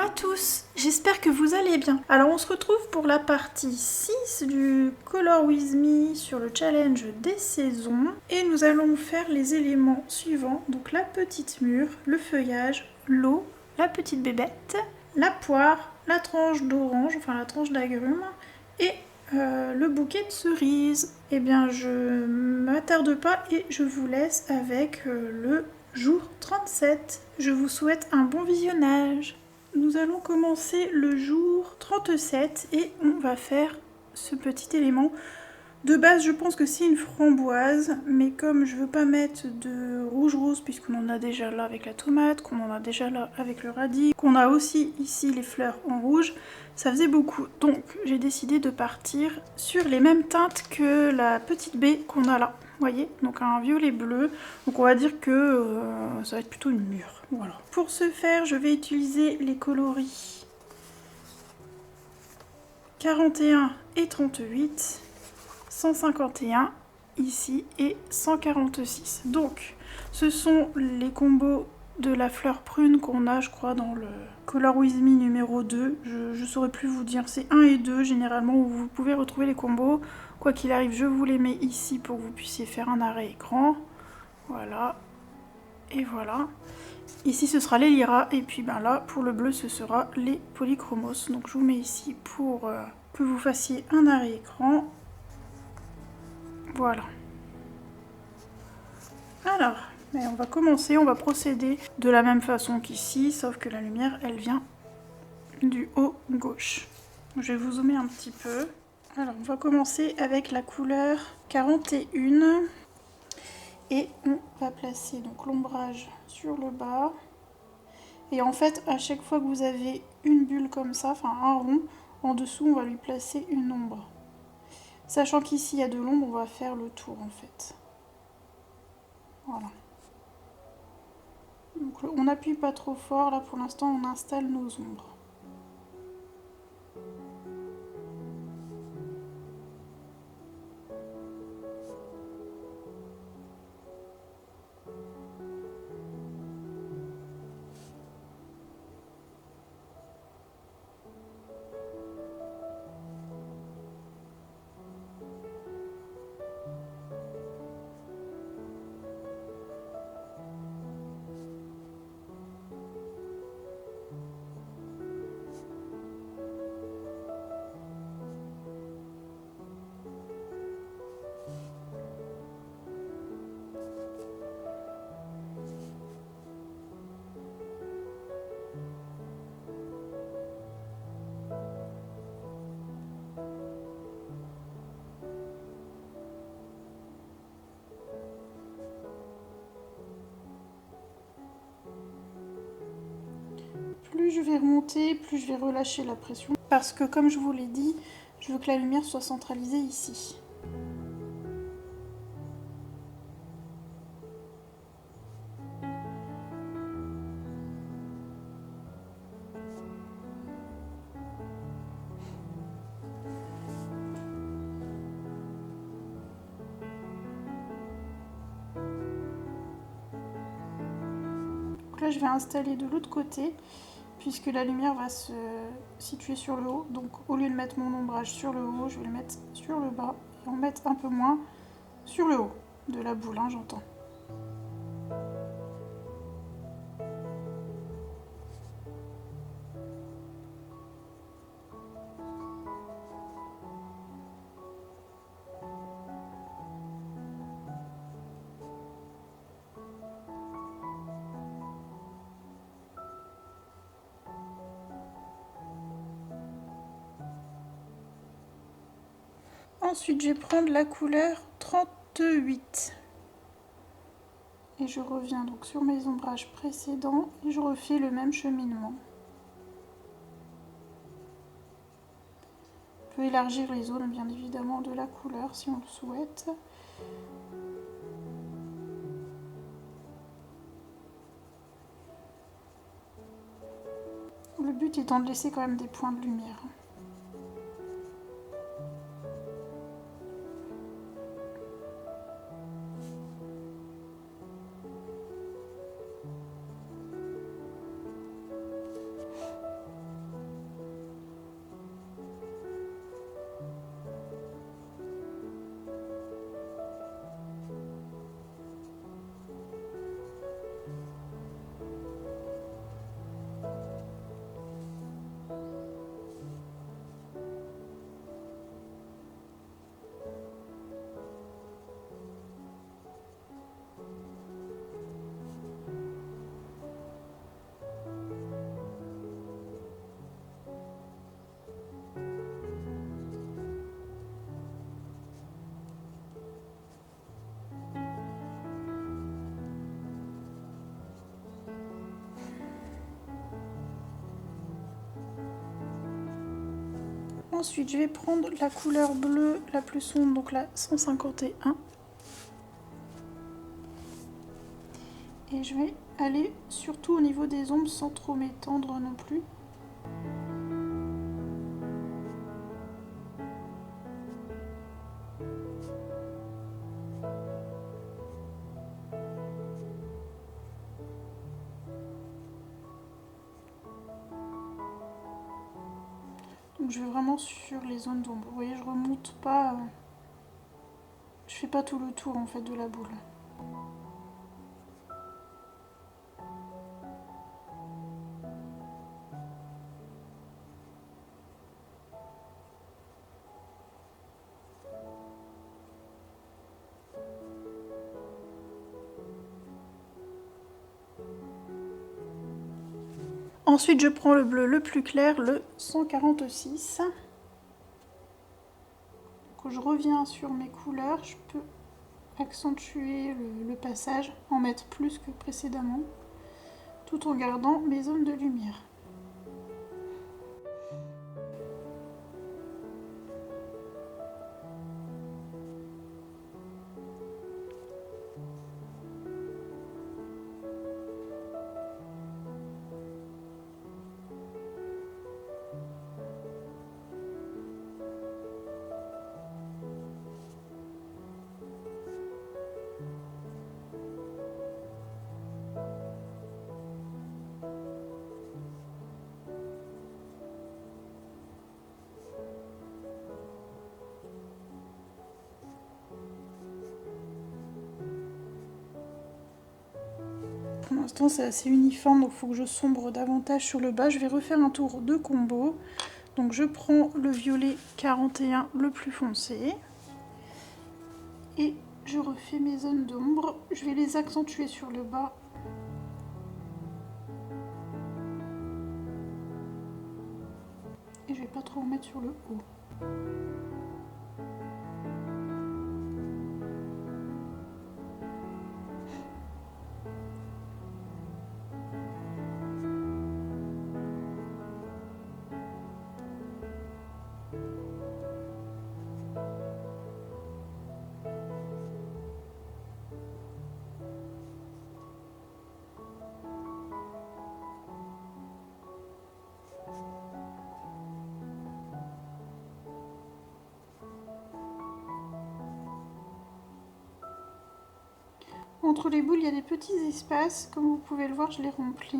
à tous, j'espère que vous allez bien. Alors on se retrouve pour la partie 6 du Color With Me sur le challenge des saisons. Et nous allons faire les éléments suivants, donc la petite mûre, le feuillage, l'eau, la petite bébête, la poire, la tranche d'orange, enfin la tranche d'agrumes et le bouquet de cerises. Eh bien je m'attarde pas et je vous laisse avec le jour 37. Je vous souhaite un bon visionnage. Nous allons commencer le jour 37 et on va faire ce petit élément. De base, je pense que c'est une framboise, mais comme je veux pas mettre de rouge rose, puisqu'on en a déjà là avec la tomate, qu'on en a déjà là avec le radis, qu'on a aussi ici les fleurs en rouge, ça faisait beaucoup. Donc j'ai décidé de partir sur les mêmes teintes que la petite baie qu'on a là. Vous voyez, donc un violet bleu. Donc on va dire que ça va être plutôt une mûre. Voilà. Pour ce faire, je vais utiliser les coloris 41 et 38. 151 ici et 146. Donc ce sont les combos de la fleur prune qu'on a je crois dans le Color With Me numéro 2. Je saurais plus vous dire, c'est 1 et 2 généralement où vous pouvez retrouver les combos. Quoi qu'il arrive, je vous les mets ici pour que vous puissiez faire un arrêt écran. Voilà. Et voilà. Ici ce sera les liras et puis ben là pour le bleu ce sera les polychromos. Donc je vous mets ici pour que vous fassiez un arrêt écran. Voilà. Alors, on va commencer, on va procéder de la même façon qu'ici, sauf que la lumière, elle vient du haut gauche. Je vais vous zoomer un petit peu. Alors, on va commencer avec la couleur 41. Et on va placer donc l'ombrage sur le bas. Et en fait, à chaque fois que vous avez une bulle comme ça, enfin un rond, en dessous, on va lui placer une ombre. Sachant qu'ici, il y a de l'ombre, on va faire le tour en fait. Voilà. Donc on n'appuie pas trop fort, là pour l'instant on installe nos ombres. Plus je vais remonter, plus je vais relâcher la pression. Parce que comme je vous l'ai dit, je veux que la lumière soit centralisée ici. Donc là je vais installer de l'autre côté, puisque la lumière va se situer sur le haut. Donc au lieu de mettre mon ombrage sur le haut, je vais le mettre sur le bas et en mettre un peu moins sur le haut de la boule, hein, j'entends. Ensuite, je vais prendre la couleur 38. Et je reviens donc sur mes ombrages précédents et je refais le même cheminement. On peut élargir les zones bien évidemment de la couleur si on le souhaite. Le but étant de laisser quand même des points de lumière. Ensuite, je vais prendre la couleur bleue la plus sombre, donc la 151. Et je vais aller surtout au niveau des ombres sans trop m'étendre non plus. Donc je vais vraiment sur les zones d'ombre. Vous voyez, je remonte pas, je fais pas tout le tour en fait de la boule. Ensuite, je prends le bleu le plus clair, le 146. Donc, je reviens sur mes couleurs, je peux accentuer le passage, en mettre plus que précédemment, tout en gardant mes zones de lumière. Pour l'instant, c'est assez uniforme, donc il faut que je sombre davantage sur le bas. Je vais refaire un tour de combo. Donc je prends le violet 41 le plus foncé. Et je refais mes zones d'ombre. Je vais les accentuer sur le bas. Et je vais pas trop en mettre sur le haut. Entre les boules, il y a des petits espaces. Comme vous pouvez le voir, je les remplis.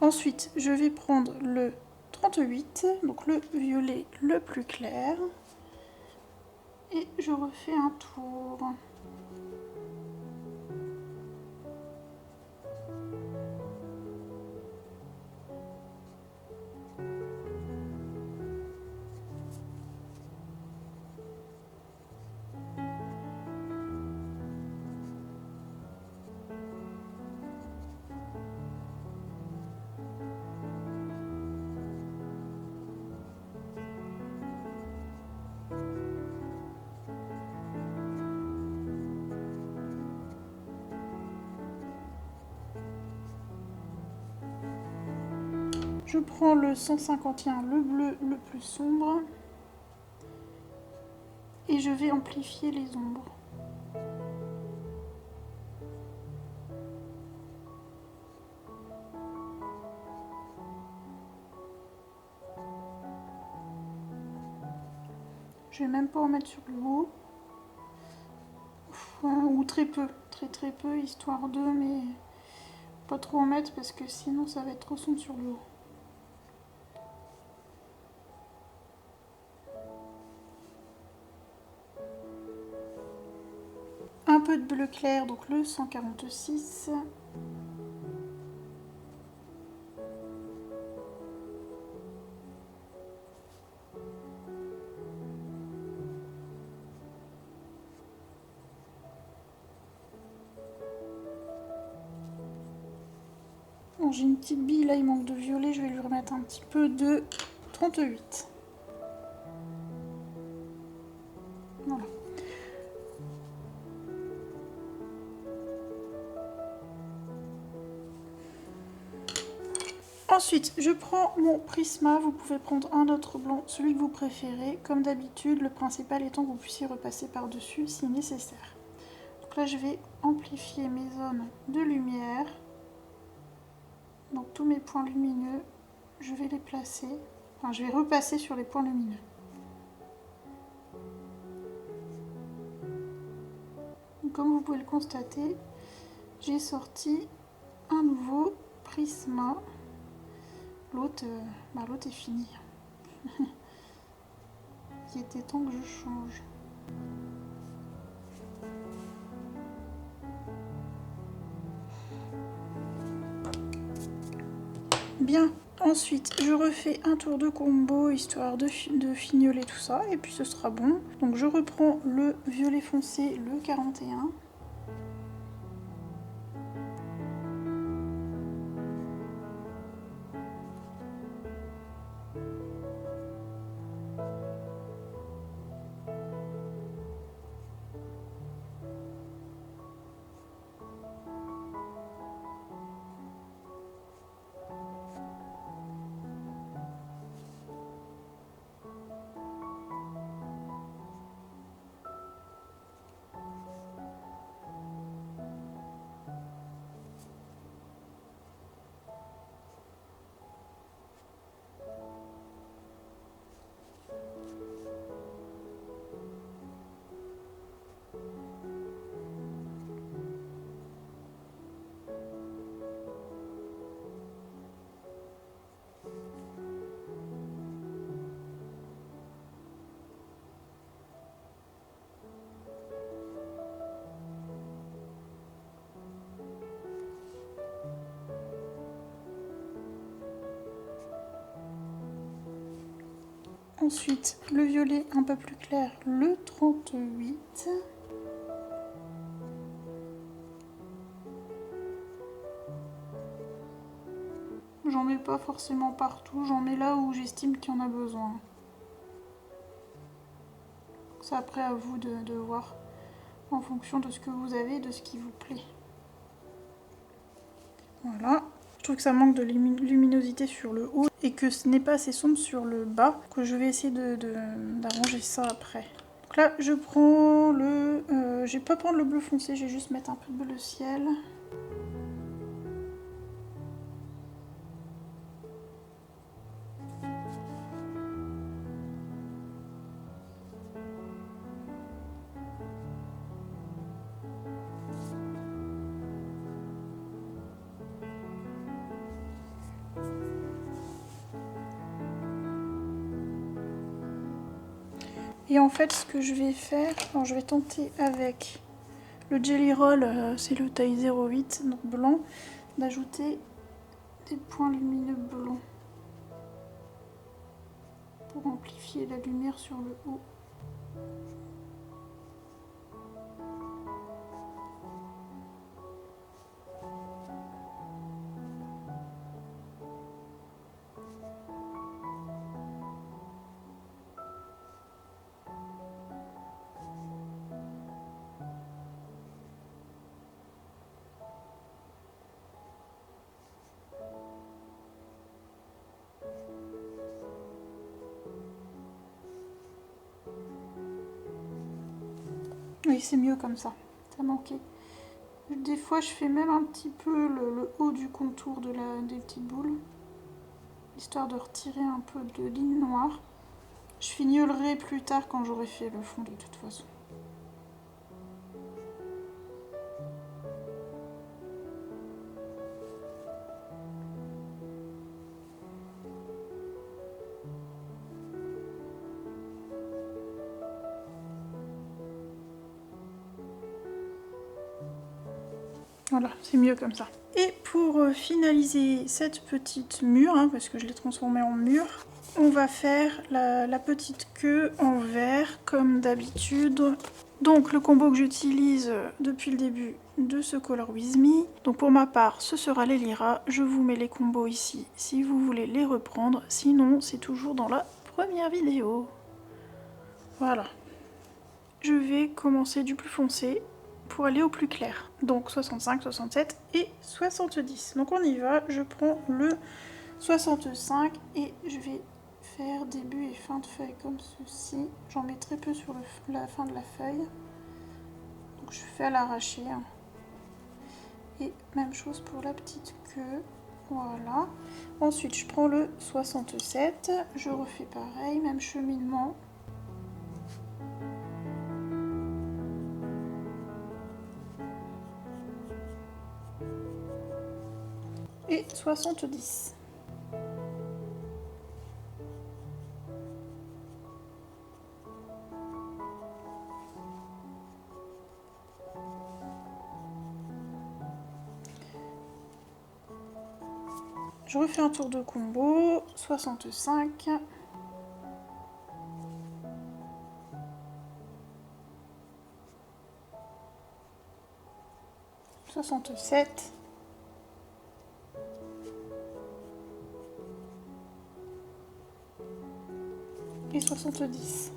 Ensuite, je vais prendre le 38, donc le violet le plus clair. Et je refais un tour. Je prends le 151, le bleu le plus sombre, et je vais amplifier les ombres. Je vais même pas en mettre sur le haut. ou très peu, très peu, histoire de, mais pas trop en mettre parce que sinon ça va être trop sombre sur le haut. Un peu de bleu clair, donc le 146. Bon, j'ai une petite bille, là il manque de violet, je vais lui remettre un petit peu de 38. Voilà. Ensuite, je prends mon Prisma, vous pouvez prendre un autre blanc, celui que vous préférez. Comme d'habitude, le principal étant que vous puissiez repasser par-dessus si nécessaire. Donc là, je vais amplifier mes zones de lumière. Donc tous mes points lumineux, je vais les placer. Enfin, je vais repasser sur les points lumineux. Donc, comme vous pouvez le constater, j'ai sorti un nouveau Prisma. L'autre est fini. Il était temps que je change. Bien, ensuite je refais un tour de combo histoire de fignoler tout ça et puis ce sera bon. Donc je reprends le violet foncé, le 41. Ensuite, le violet un peu plus clair, le 38. J'en mets pas forcément partout, j'en mets là où j'estime qu'il y en a besoin. C'est après à vous de voir en fonction de ce que vous avez et de ce qui vous plaît. Voilà. Je trouve que ça manque de luminosité sur le haut et que ce n'est pas assez sombre sur le bas, que je vais essayer d'arranger ça après. Donc là, je prends le... je vais pas prendre le bleu foncé, je vais juste mettre un peu de bleu ciel. Et en fait, ce que je vais faire, alors je vais tenter avec le Jelly Roll, c'est le taille 08, donc blanc, d'ajouter des points lumineux blancs pour amplifier la lumière sur le haut. Oui, c'est mieux comme ça manquait. Des fois, je fais même un petit peu le haut du contour des petites boules, histoire de retirer un peu de ligne noire. Je fignolerai plus tard quand j'aurai fait le fond de toute façon. Voilà, c'est mieux comme ça. Et pour finaliser cette petite mûre, hein, parce que je l'ai transformée en mûre, on va faire la petite queue en vert comme d'habitude. Donc le combo que j'utilise depuis le début de ce Color With Me. Donc pour ma part, ce sera les liras. Je vous mets les combos ici si vous voulez les reprendre. Sinon, c'est toujours dans la première vidéo. Voilà. Je vais commencer du plus foncé pour aller au plus clair. Donc 65, 67 et 70. Donc on y va. Je prends le 65 et je vais faire début et fin de feuille comme ceci. J'en mets très peu sur la fin de la feuille. Donc je fais à l'arraché. Hein. Et même chose pour la petite queue. Voilà. Ensuite je prends le 67. Je refais pareil, même cheminement. Et 70. Je refais un tour de combo, 65. 67. Et 70.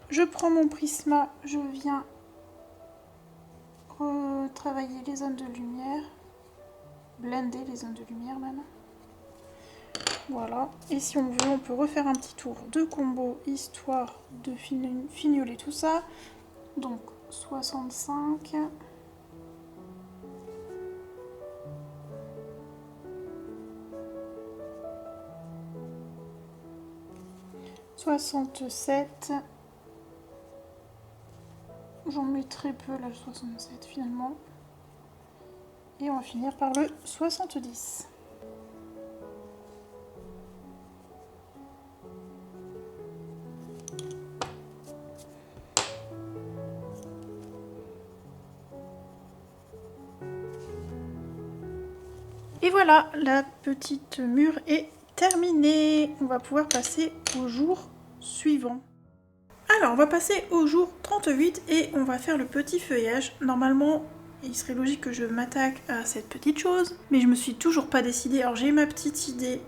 Je prends mon Prisma, je viens retravailler les zones de lumière, blender les zones de lumière même. Voilà, et si on veut, on peut refaire un petit tour de combo histoire de fignoler tout ça. Donc 65. 67. J'en mets très peu là, le 67 finalement. Et on va finir par le 70. Et voilà, la petite mûre est terminée. On va pouvoir passer au jour suivant. Alors, on va passer au jour 38 et on va faire le petit feuillage. Normalement, il serait logique que je m'attaque à cette petite chose, mais je me suis toujours pas décidée. Alors, j'ai ma petite idée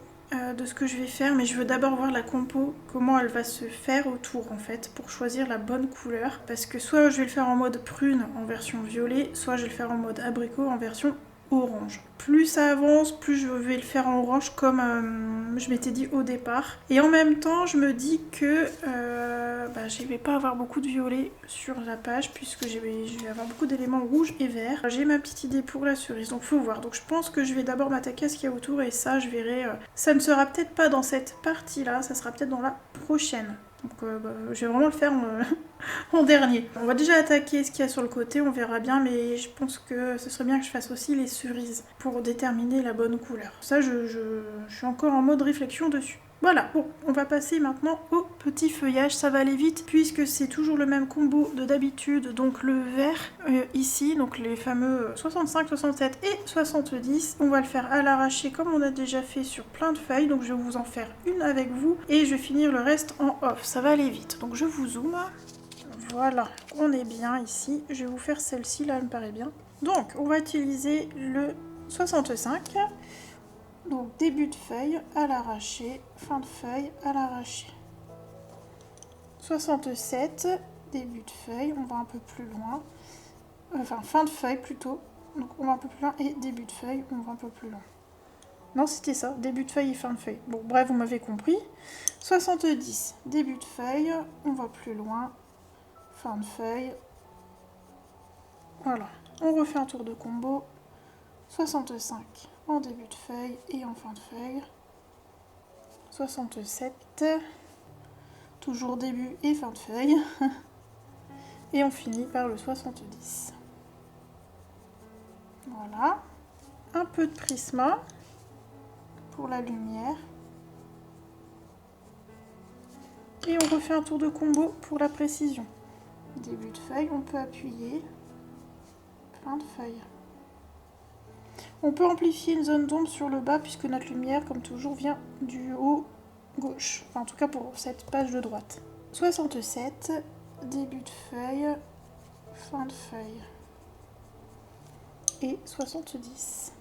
de ce que je vais faire, mais je veux d'abord voir la compo, comment elle va se faire autour en fait, pour choisir la bonne couleur. Parce que soit je vais le faire en mode prune en version violet, soit je vais le faire en mode abricot en version orange. Plus ça avance, plus je vais le faire en orange comme je m'étais dit au départ. Et en même temps, je me dis que je vais pas avoir beaucoup de violet sur la page puisque je vais avoir beaucoup d'éléments rouges et verts. J'ai ma petite idée pour la cerise, donc faut voir. Donc je pense que je vais d'abord m'attaquer à ce qu'il y a autour et ça, je verrai. Ça ne sera peut-être pas dans cette partie-là, ça sera peut-être dans la prochaine. Donc je vais vraiment le faire en dernier. On va déjà attaquer ce qu'il y a sur le côté, on verra bien, mais je pense que ce serait bien que je fasse aussi les cerises pour déterminer la bonne couleur. Ça, je suis encore en mode réflexion dessus. Voilà, bon, on va passer maintenant au petit feuillage, ça va aller vite puisque c'est toujours le même combo de d'habitude, donc le vert ici, donc les fameux 65, 67 et 70. On va le faire à l'arraché comme on a déjà fait sur plein de feuilles, donc je vais vous en faire une avec vous et je vais finir le reste en off, ça va aller vite. Donc je vous zoome, voilà, on est bien ici, je vais vous faire celle-ci, là elle me paraît bien. Donc on va utiliser le 65. Donc début de feuille à l'arraché, fin de feuille à l'arraché. 67, début de feuille, on va un peu plus loin. Enfin fin de feuille plutôt. Donc on va un peu plus loin et début de feuille, on va un peu plus loin. Non, c'était ça, début de feuille et fin de feuille. Bon, bref, vous m'avez compris. 70, début de feuille, on va plus loin. Fin de feuille. Voilà, on refait un tour de combo. 65 en début de feuille et en fin de feuille. 67, toujours début et fin de feuille. Et on finit par le 70. Voilà, un peu de prisma pour la lumière. refait un tour de combo pour la précision. Début de feuille, on peut appuyer. Plein de feuilles. On peut amplifier une zone d'ombre sur le bas puisque notre lumière, comme toujours, vient du haut gauche. Enfin, en tout cas pour cette page de droite. 67, début de feuille, fin de feuille. Et 70.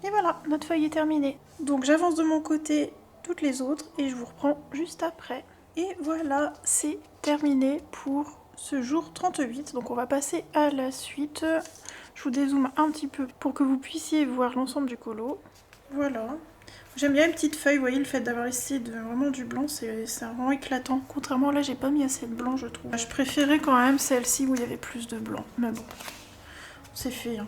Et voilà, notre feuille est terminée. Donc j'avance de mon côté toutes les autres et je vous reprends juste après. Et voilà, c'est terminé pour ce jour 38. Donc on va passer à la suite. Je vous dézoome un petit peu pour que vous puissiez voir l'ensemble du colo. Voilà. J'aime bien les petites feuilles, vous voyez, le fait d'avoir essayé de vraiment du blanc, c'est vraiment éclatant. Contrairement là, j'ai pas mis assez de blanc, je trouve. Je préférais quand même celle-ci où il y avait plus de blanc. Mais bon, c'est fait. Hein.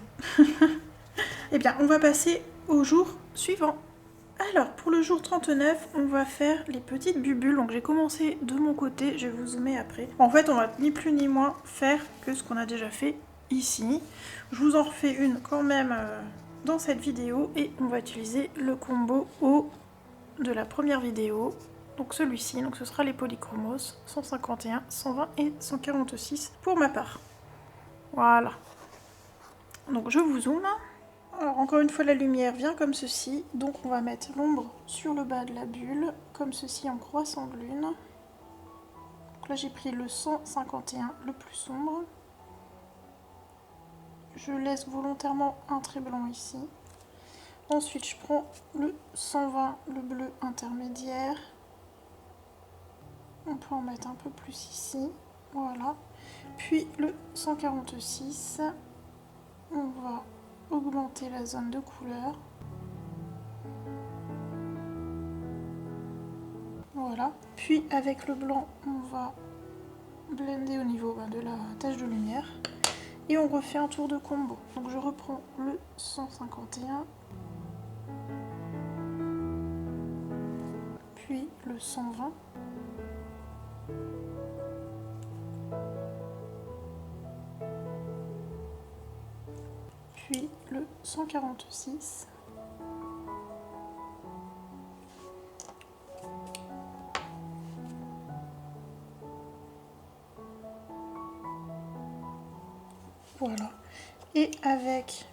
Eh bien, on va passer au jour suivant. Alors, pour le jour 39, on va faire les petites bubules. Donc, j'ai commencé de mon côté, je vais vous zoomer après. En fait, on va ni plus ni moins faire que ce qu'on a déjà fait ici. Je vous en refais une quand même dans cette vidéo et on va utiliser le combo haut de la première vidéo. Donc celui-ci, donc ce sera les polychromos 151, 120 et 146 pour ma part. Voilà. Donc je vous zoome. Alors encore une fois la lumière vient comme ceci, donc on va mettre l'ombre sur le bas de la bulle, comme ceci en croissant de lune. Donc là j'ai pris le 151, le plus sombre. Je laisse volontairement un trait blanc ici. Ensuite je prends le 120, le bleu intermédiaire. On peut en mettre un peu plus ici, voilà. Puis le 146, on va augmenter la zone de couleur. Voilà. Puis avec le blanc, on va blender au niveau de la tache de lumière. Et on refait un tour de combo. Donc je reprends le 151. Puis le 120. Puis le 146. Voilà. Et avec,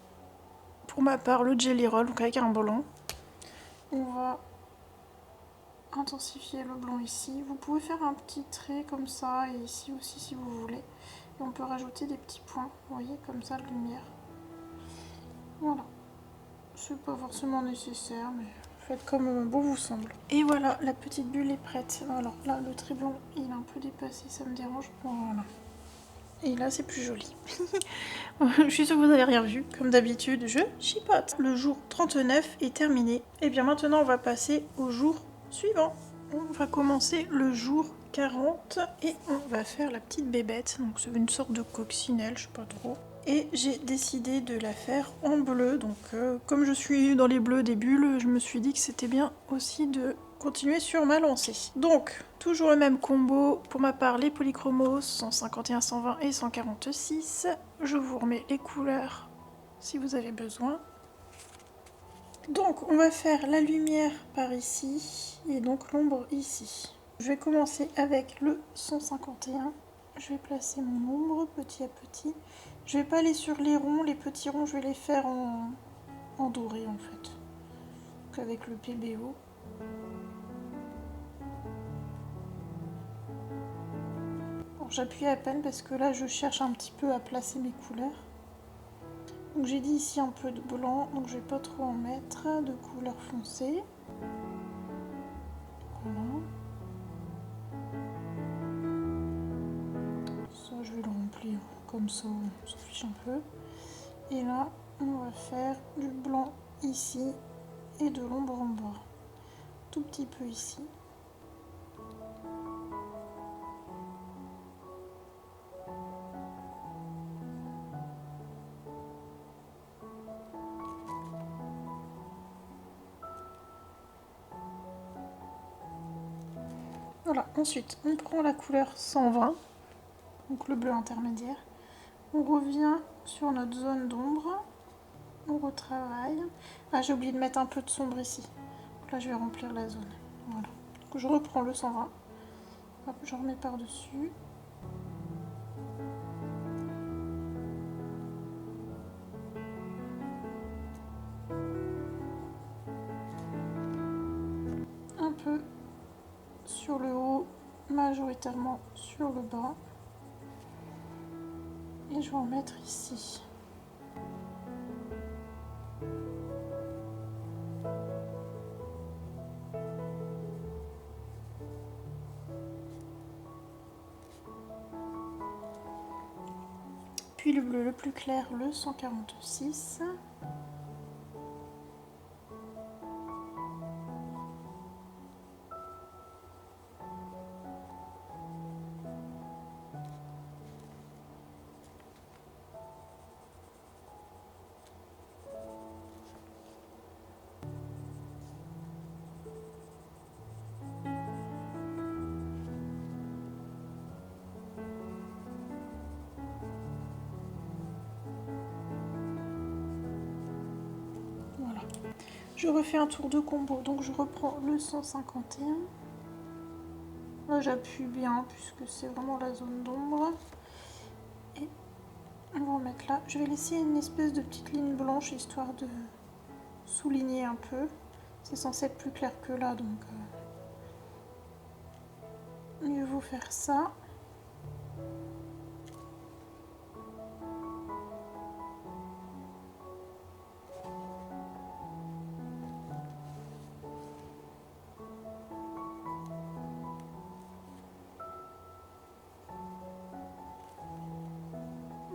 pour ma part, le Jelly Roll, donc avec un blanc, on va intensifier le blanc ici. Vous pouvez faire un petit trait comme ça et ici aussi si vous voulez. Et on peut rajouter des petits points, vous voyez, comme ça, de lumière. Voilà. C'est pas forcément nécessaire, mais faites comme bon vous semble. Et voilà, la petite bulle est prête. Alors là, le trait blanc, il est un peu dépassé, ça me dérange. Voilà. Et là, c'est plus joli. Je suis sûre que vous n'avez rien vu. Comme d'habitude, je chipote. Le jour 39 est terminé. Et bien maintenant, on va passer au jour suivant. On va commencer le jour 40 et on va faire la petite bébête. Donc c'est une sorte de coccinelle, je sais pas trop. Et j'ai décidé de la faire en bleu. Donc comme je suis dans les bleus des bulles, je me suis dit que c'était bien aussi de continuer sur ma lancée. Donc, toujours le même combo. Pour ma part, les polychromos 151, 120 et 146. Je vous remets les couleurs si vous avez besoin. Donc, on va faire la lumière par ici et donc l'ombre ici. Je vais commencer avec le 151. Je vais placer mon ombre petit à petit. Je vais pas aller sur les ronds. Les petits ronds, je vais les faire en doré en fait. Donc avec le PBO. J'appuie à peine parce que là je cherche un petit peu à placer mes couleurs. Donc j'ai dit ici un peu de blanc, donc je vais pas trop en mettre, de couleur foncée. Voilà. Ça je vais le remplir comme ça, on s'en fiche un peu. Et là on va faire du blanc ici et de l'ombre en bas. Tout petit peu ici. Voilà, ensuite on prend la couleur 120, donc le bleu intermédiaire. On revient sur notre zone d'ombre on retravaille. Ah, j'ai oublié de mettre un peu de sombre ici. Donc là, je vais remplir la zone. Voilà. Donc, je reprends le 120. Hop, je remets par-dessus. Un peu sur le haut, majoritairement sur le bas. Et je vais en mettre ici. Puis le bleu le plus clair, le 146. Voilà. Je refais un tour de combo, donc je reprends le 151. Là j'appuie bien puisque c'est vraiment la zone d'ombre. Et on va en mettre là. Je vais laisser une espèce de petite ligne blanche histoire de souligner un peu. C'est censé être plus clair que là, donc mieux vaut faire ça.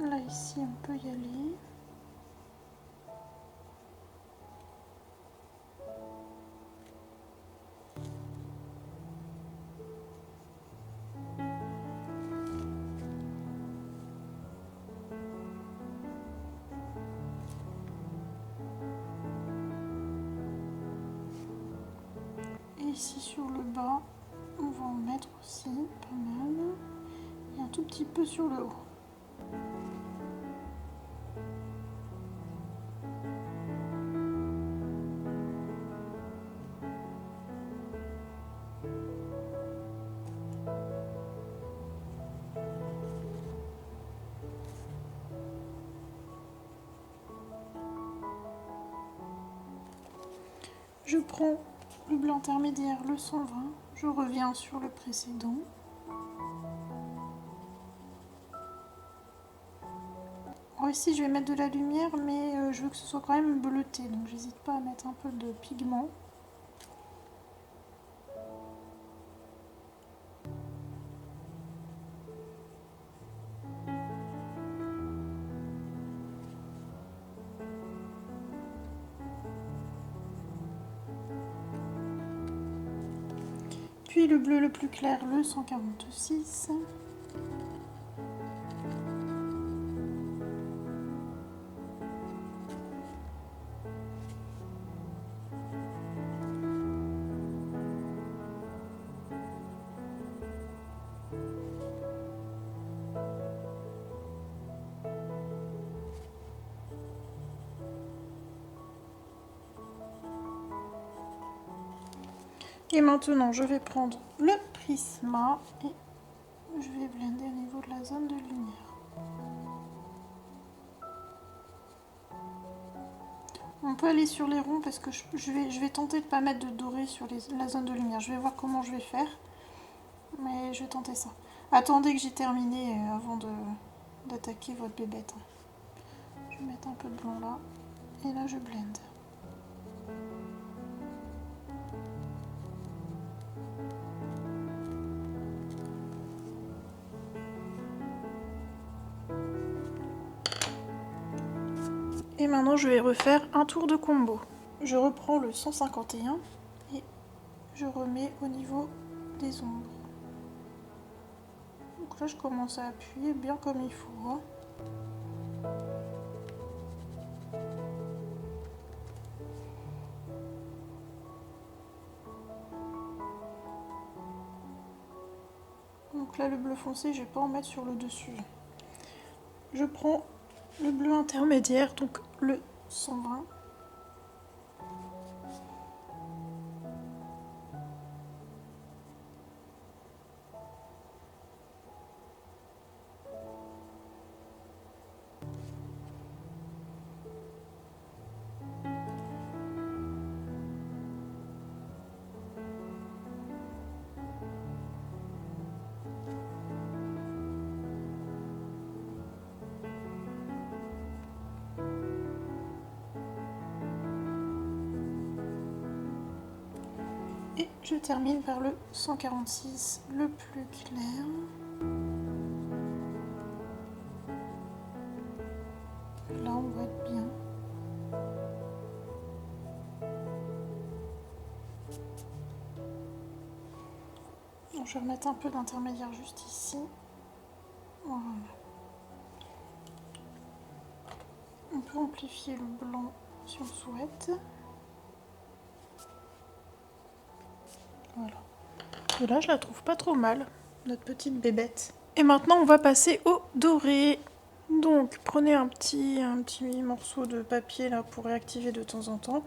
Là ici on peut y aller. Et ici sur le bas, on va en mettre aussi pas mal. Et un tout petit peu sur le haut. Je prends le bleu intermédiaire, le 120, je reviens sur le précédent. Alors ici je vais mettre de la lumière, mais je veux que ce soit quand même bleuté, donc j'hésite pas à mettre un peu de pigment. Puis le bleu le plus clair, le 146. Et maintenant, je vais prendre le Prisma et je vais blender au niveau de la zone de lumière. On peut aller sur les ronds parce que je vais tenter de ne pas mettre de doré sur la zone de lumière. Je vais voir comment je vais faire, mais je vais tenter ça. Attendez que j'ai terminé avant d'attaquer votre bébête. Je vais mettre un peu de blanc là, et là je blende. Et maintenant je vais refaire un tour de combo. Je reprends le 151 et je remets au niveau des ombres. Donc là je commence à appuyer bien comme il faut. Hein. Donc là le bleu foncé, je vais pas en mettre sur le dessus. Je prends le bleu intermédiaire, donc le 120. Et je termine par le 146, le plus clair. Là, on va être bien. Donc, je vais remettre un peu d'intermédiaire juste ici. Voilà. On peut amplifier le blanc si on le souhaite. Voilà. Et là, je la trouve pas trop mal, notre petite bébête. Et maintenant, on va passer au doré. Donc, prenez un petit morceau de papier là pour réactiver de temps en temps.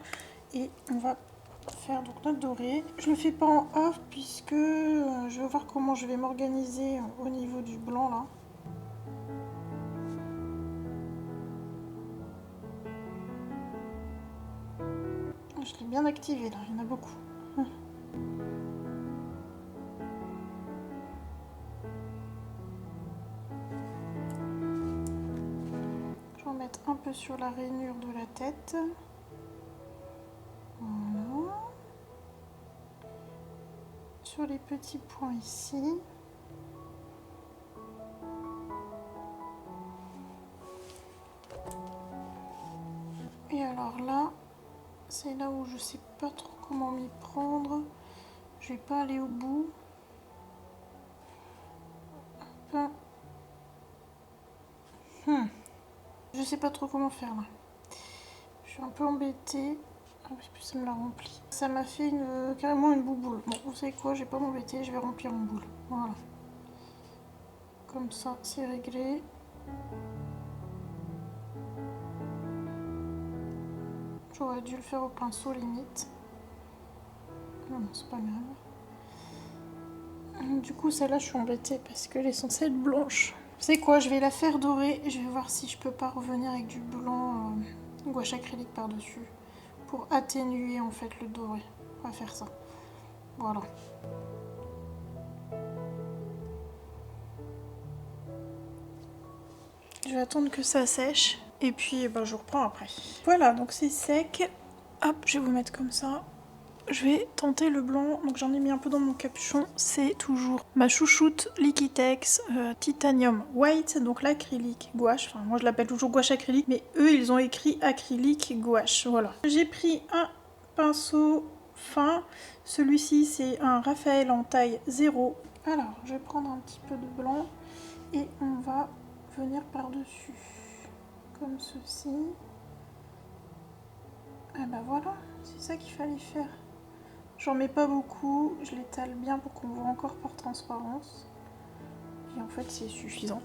Et on va faire donc notre doré. Je le fais pas en half puisque je vais voir comment je vais m'organiser au niveau du blanc là. Je l'ai bien activé là, il y en a beaucoup. Je vais en mettre un peu sur la rainure de la tête. Voilà. Sur les petits points ici. Et alors là, c'est là où je sais pas trop comment m'y prendre. Je vais pas aller au bout. Hop. Je sais pas trop comment faire là. Je suis un peu embêtée. Ah oui, puis ça me l'a rempli. Ça m'a fait carrément une bouboule. Bon, vous savez quoi, je vais pas m'embêter, je vais remplir en boule. Voilà. Comme ça, c'est réglé. J'aurais dû le faire au pinceau limite. Non, c'est pas grave. Du coup, celle-là, je suis embêtée parce qu'elle est censée être blanche. Vous savez quoi, je vais la faire dorer et je vais voir si je peux pas revenir avec du blanc gouache acrylique par-dessus pour atténuer en fait le doré. On va faire ça. Voilà. Je vais attendre que ça sèche et puis ben, je reprends après. Voilà, donc c'est sec. Hop, je vais vous mettre comme ça. Je vais tenter le blanc, donc j'en ai mis un peu dans mon capuchon. C'est toujours ma chouchoute Liquitex Titanium White, donc l'acrylique gouache. Enfin, moi je l'appelle toujours gouache acrylique, mais eux ils ont écrit acrylique gouache. Voilà. J'ai pris un pinceau fin. Celui-ci c'est un Raphaël en taille 0. Alors, je vais prendre un petit peu de blanc et on va venir par-dessus, comme ceci. Et ben voilà, c'est ça qu'il fallait faire. J'en mets pas beaucoup, je l'étale bien pour qu'on voit encore par transparence. Et en fait c'est suffisant.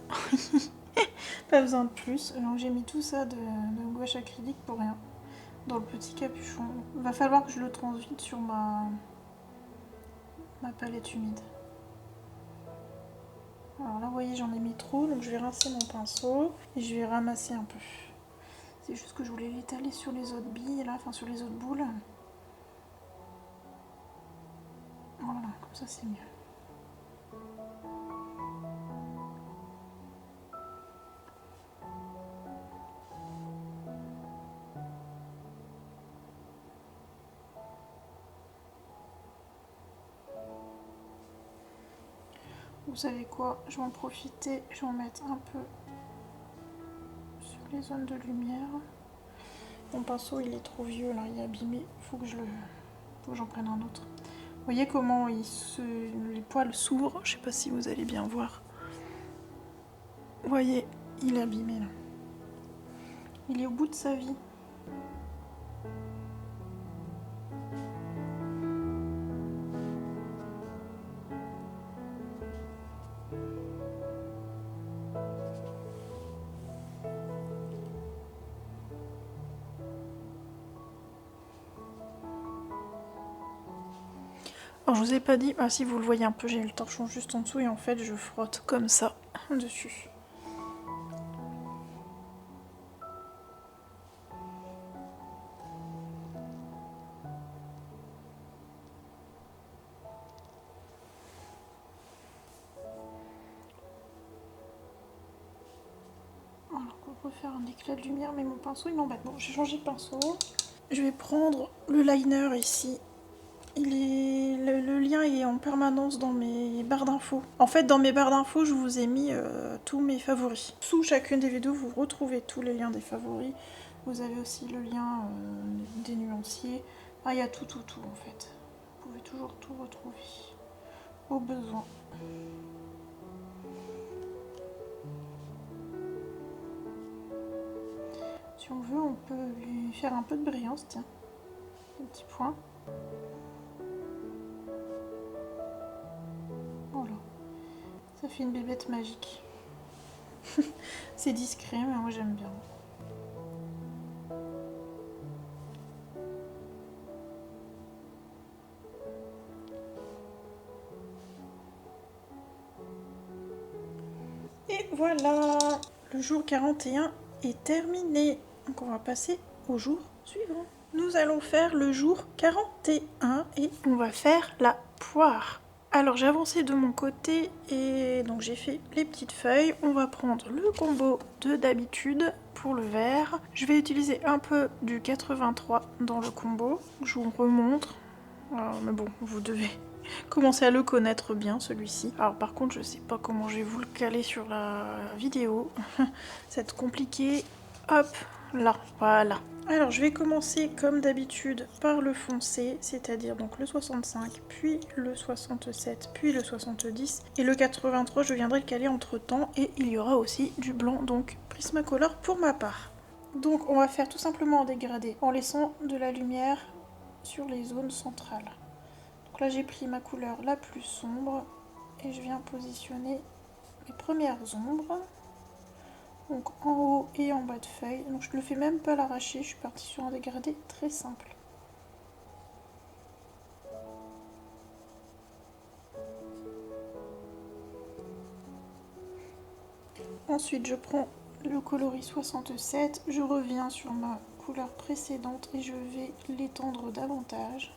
Pas besoin de plus. Donc j'ai mis tout ça de gouache acrylique pour rien. Dans le petit capuchon. Il va falloir que je le transvite sur ma palette humide. Alors là vous voyez j'en ai mis trop, donc je vais rincer mon pinceau et je vais ramasser un peu. C'est juste que je voulais l'étaler sur les autres billes là, enfin sur les autres boules. Voilà, comme ça c'est mieux. Vous savez quoi, je vais en profiter, je vais en mettre un peu sur les zones de lumière. Mon pinceau il est trop vieux là, il est abîmé, faut que j'en prenne un autre. Vous voyez comment les poils s'ouvrent, je sais pas si vous allez bien voir. Vous voyez, il est abîmé là. Il est au bout de sa vie. Alors je vous ai pas dit, ah si vous le voyez un peu, j'ai le torchon juste en dessous et en fait je frotte comme ça dessus. Alors on peut faire un éclat de lumière mais mon pinceau il m'embête. Bon j'ai changé de pinceau. Je vais prendre le liner ici. Le lien est en permanence dans mes barres d'infos. En fait, dans mes barres d'infos, je vous ai mis tous mes favoris. Sous chacune des vidéos, vous retrouvez tous les liens des favoris. Vous avez aussi le lien des nuanciers. Ah, il y a tout en fait. Vous pouvez toujours tout retrouver au besoin. Si on veut, on peut lui faire un peu de brillance, tiens. Un petit point. Voilà. Ça fait une bébête magique. C'est discret, mais moi j'aime bien. Et voilà, le jour 41 est terminé. Donc on va passer au jour suivant. Nous allons faire le jour 41 et on va faire la poire. Alors j'ai avancé de mon côté et donc j'ai fait les petites feuilles. On va prendre le combo de d'habitude pour le vert. Je vais utiliser un peu du 83 dans le combo. Je vous remontre. Mais bon, vous devez commencer à le connaître bien celui-ci. Alors par contre je sais pas comment je vais vous le caler sur la vidéo. Ça va être compliqué. Hop, là, voilà. Alors je vais commencer comme d'habitude par le foncé, c'est-à-dire donc le 65, puis le 67, puis le 70 et le 83 je viendrai le caler entre temps et il y aura aussi du blanc donc Prismacolor pour ma part. Donc on va faire tout simplement en dégradé en laissant de la lumière sur les zones centrales. Donc là j'ai pris ma couleur la plus sombre et je viens positionner mes premières ombres. Donc en haut et en bas de feuille. Donc je ne le fais même pas à l'arraché, je suis partie sur un dégradé très simple. Ensuite je prends le coloris 67, je reviens sur ma couleur précédente et je vais l'étendre davantage.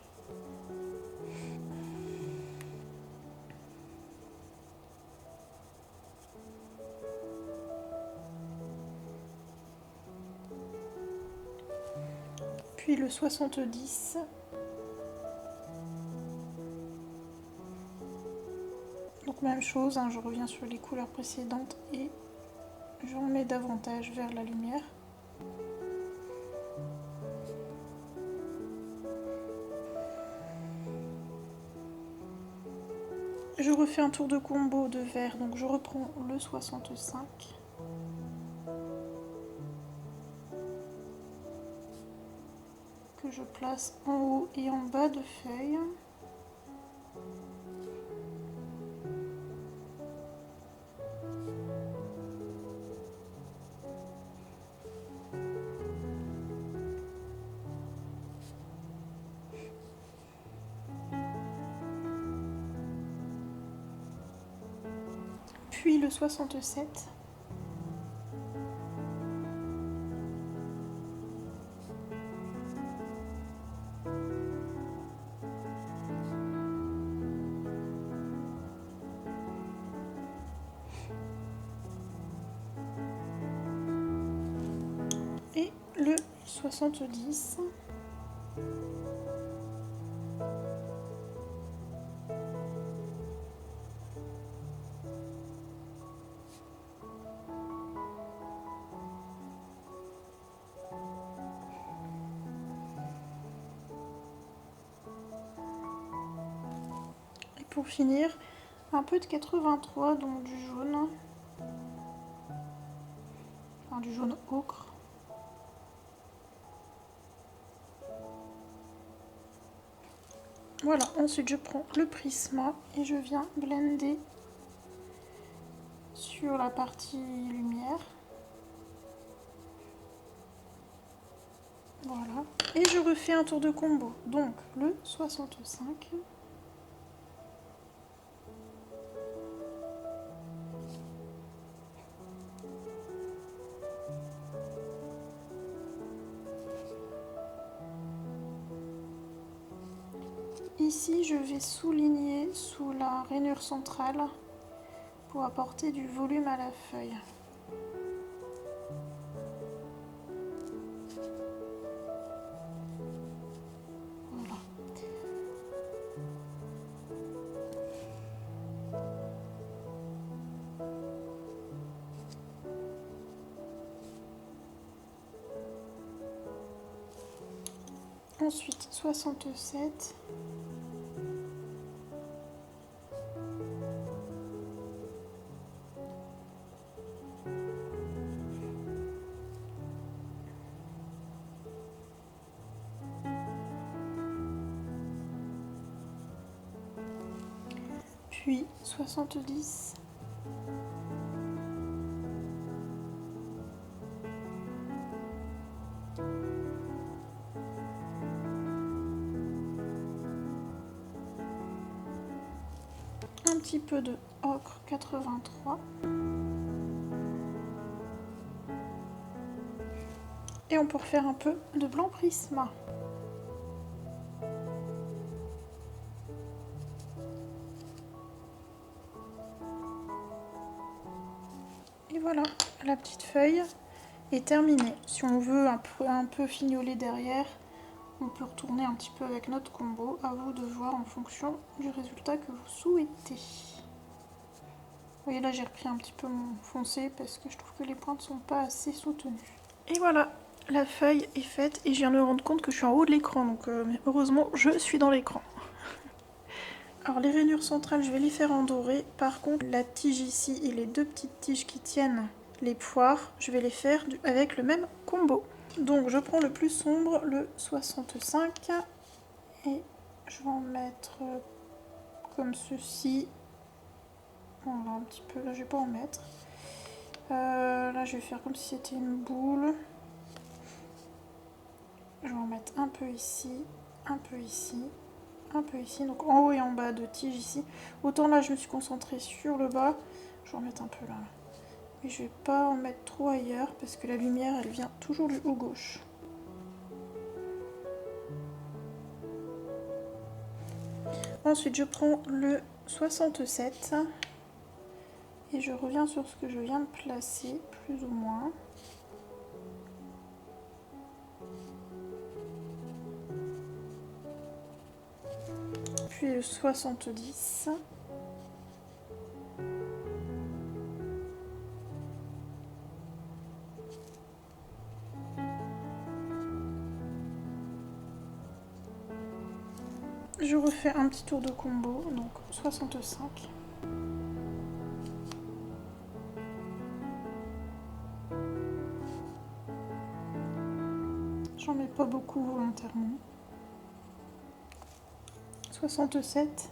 Puis le 70. Donc même chose, hein, je reviens sur les couleurs précédentes et j'en mets davantage vers la lumière. Je refais un tour de combo de vert, donc je reprends le 65. Que je place en haut et en bas de feuille. Puis le 67. Et le 70. Et pour finir, un peu de 83, donc du jaune. Enfin, du jaune ocre. Voilà, ensuite je prends le Prisma et je viens blender sur la partie lumière. Voilà. Et je refais un tour de combo. Donc le 65. Ici, je vais souligner sous la rainure centrale pour apporter du volume à la feuille. Voilà. Ensuite, 67. Puis 70. Un petit peu de ocre 83. Et on peut refaire un peu de blanc prisma. Et voilà, la petite feuille est terminée. Si on veut un peu fignoler derrière, on peut retourner un petit peu avec notre combo. À vous de voir en fonction du résultat que vous souhaitez. Vous voyez là, j'ai repris un petit peu mon foncé parce que je trouve que les pointes sont pas assez soutenues. Et voilà, la feuille est faite et je viens de me rendre compte que je suis en haut de l'écran. Donc heureusement, je suis dans l'écran. Alors les rainures centrales, je vais les faire en doré. Par contre, la tige ici et les deux petites tiges qui tiennent les poires, je vais les faire avec le même combo. Donc je prends le plus sombre, le 65, et je vais en mettre comme ceci. Voilà, un petit peu, là je vais pas en mettre. Là je vais faire comme si c'était une boule. Je vais en mettre un peu ici, un peu ici, un peu ici, donc en haut et en bas de tige ici. Autant là je me suis concentrée sur le bas, je vais en mettre un peu là. Mais je vais pas en mettre trop ailleurs parce que la lumière elle vient toujours du haut gauche. Ensuite je prends le 67 et je reviens sur ce que je viens de placer plus ou moins. Puis le 70. Je refais un petit tour de combo, donc 65. J'en mets pas beaucoup volontairement. 67.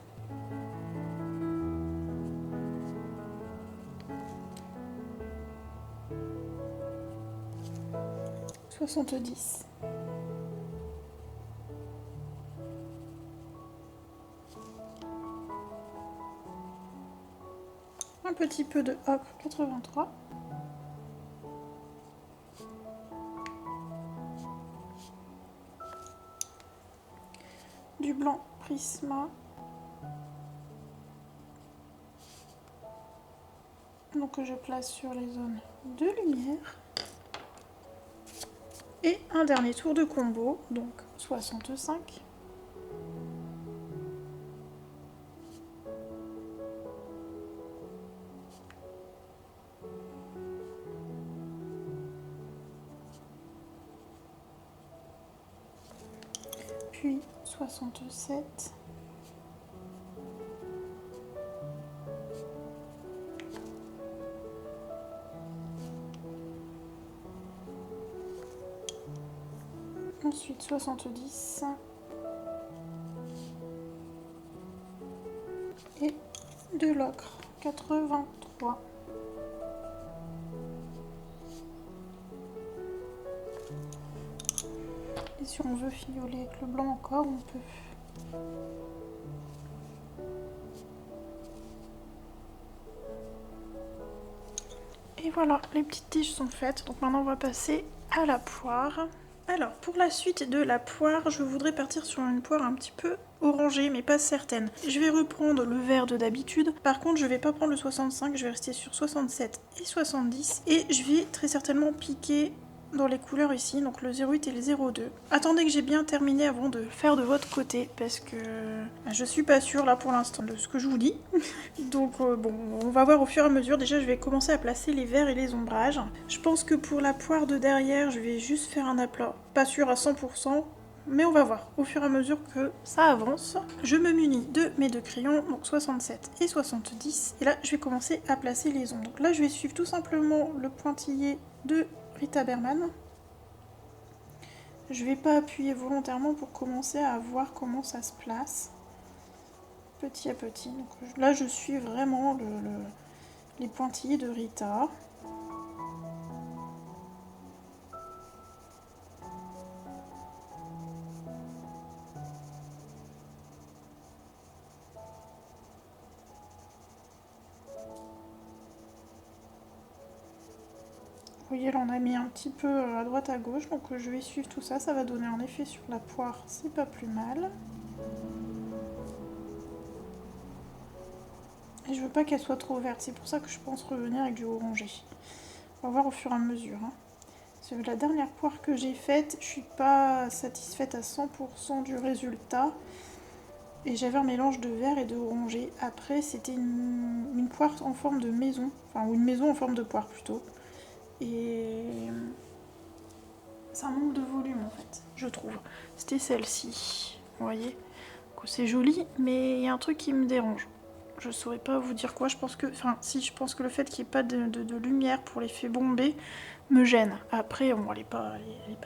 70. Un petit peu de ocre 83. Du blanc prisma. Donc que je place sur les zones de lumière. Et un dernier tour de combo, donc 65. Puis 67. Ensuite 70. Et de l'ocre 83. Et si on veut fignoler avec le blanc encore, on peut. Et voilà, les petites tiges sont faites. Donc maintenant on va passer à la poire. Alors, pour la suite de la poire, je voudrais partir sur une poire un petit peu orangée, mais pas certaine. Je vais reprendre le vert de d'habitude. Par contre, je vais pas prendre le 65, je vais rester sur 67 et 70. Et je vais très certainement piquer dans les couleurs ici, donc le 08 et le 02. Attendez que j'ai bien terminé avant de faire de votre côté, parce que je suis pas sûre là pour l'instant de ce que je vous dis. Donc bon, on va voir au fur et à mesure. Déjà, je vais commencer à placer les verts et les ombrages. Je pense que pour la poire de derrière, je vais juste faire un aplat. Pas sûr à 100%, mais on va voir au fur et à mesure que ça avance. Je me munis de mes deux crayons, donc 67 et 70. Et là, je vais commencer à placer les ombres. Donc là, je vais suivre tout simplement le pointillé de Rita Berman. Je vais pas appuyer volontairement pour commencer à voir comment ça se place. Petit à petit. Donc là, je suis vraiment les pointillés de Rita. Vous voyez, là, on a mis un petit peu à droite à gauche, donc je vais suivre tout ça. Ça va donner un effet sur la poire, c'est pas plus mal. Et je veux pas qu'elle soit trop verte, c'est pour ça que je pense revenir avec du orangé. On va voir au fur et à mesure. Parce que la dernière poire que j'ai faite, je suis pas satisfaite à 100% du résultat. Et j'avais un mélange de vert et de orangé. Après, c'était une poire en forme de maison, enfin, ou une maison en forme de poire plutôt. Et ça manque de volume en fait, je trouve. C'était celle-ci, vous voyez. C'est joli, mais il y a un truc qui me dérange. Je saurais pas vous dire quoi, je pense que... Enfin, si, je pense que le fait qu'il n'y ait pas de lumière pour l'effet bombé me gêne. Après, bon, elle est pas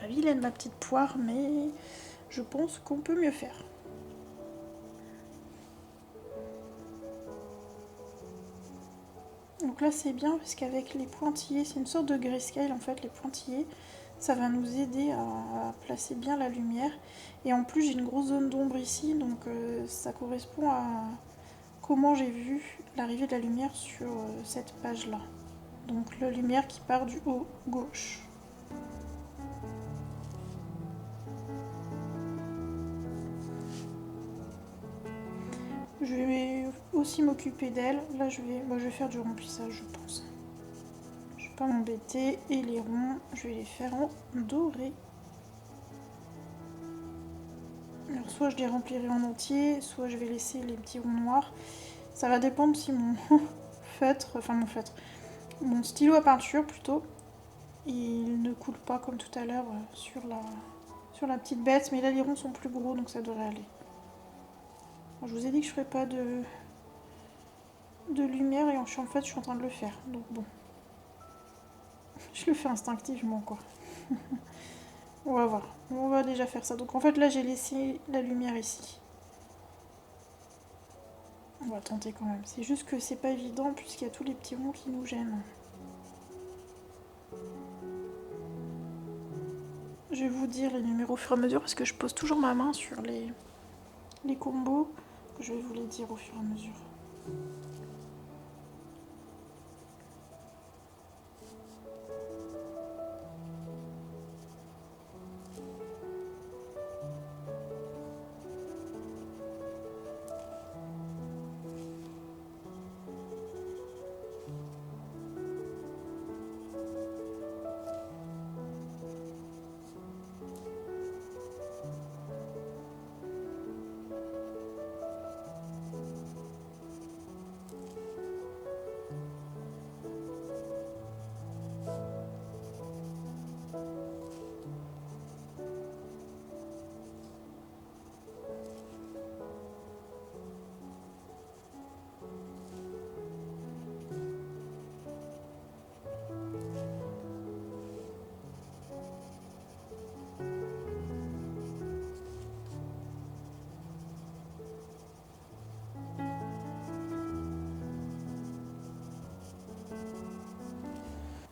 vilaine, ma petite poire, mais je pense qu'on peut mieux faire. Donc là, c'est bien, parce qu'avec les pointillés, c'est une sorte de grayscale, en fait, les pointillés, ça va nous aider à placer bien la lumière. Et en plus, j'ai une grosse zone d'ombre ici, donc ça correspond à comment j'ai vu l'arrivée de la lumière sur cette page-là. Donc la lumière qui part du haut gauche. Je vais aussi m'occuper d'elle. Là, je vais faire du remplissage, je pense. Je vais pas m'embêter. Et les ronds, je vais les faire en doré. Alors, soit je les remplirai en entier, soit je vais laisser les petits ronds noirs. Ça va dépendre si mon mon stylo à peinture plutôt, il ne coule pas comme tout à l'heure sur la petite bête, mais là les ronds sont plus gros donc ça devrait aller. Alors, je vous ai dit que je ferais pas de lumière et en fait je suis en train de le faire, donc bon. Je le fais instinctivement quoi. On va voir, on va déjà faire ça. Donc en fait là j'ai laissé la lumière ici. On va tenter quand même. C'est juste que c'est pas évident puisqu'il y a tous les petits ronds qui nous gênent. Je vais vous dire les numéros au fur et à mesure parce que je pose toujours ma main sur les combos. Je vais vous les dire au fur et à mesure.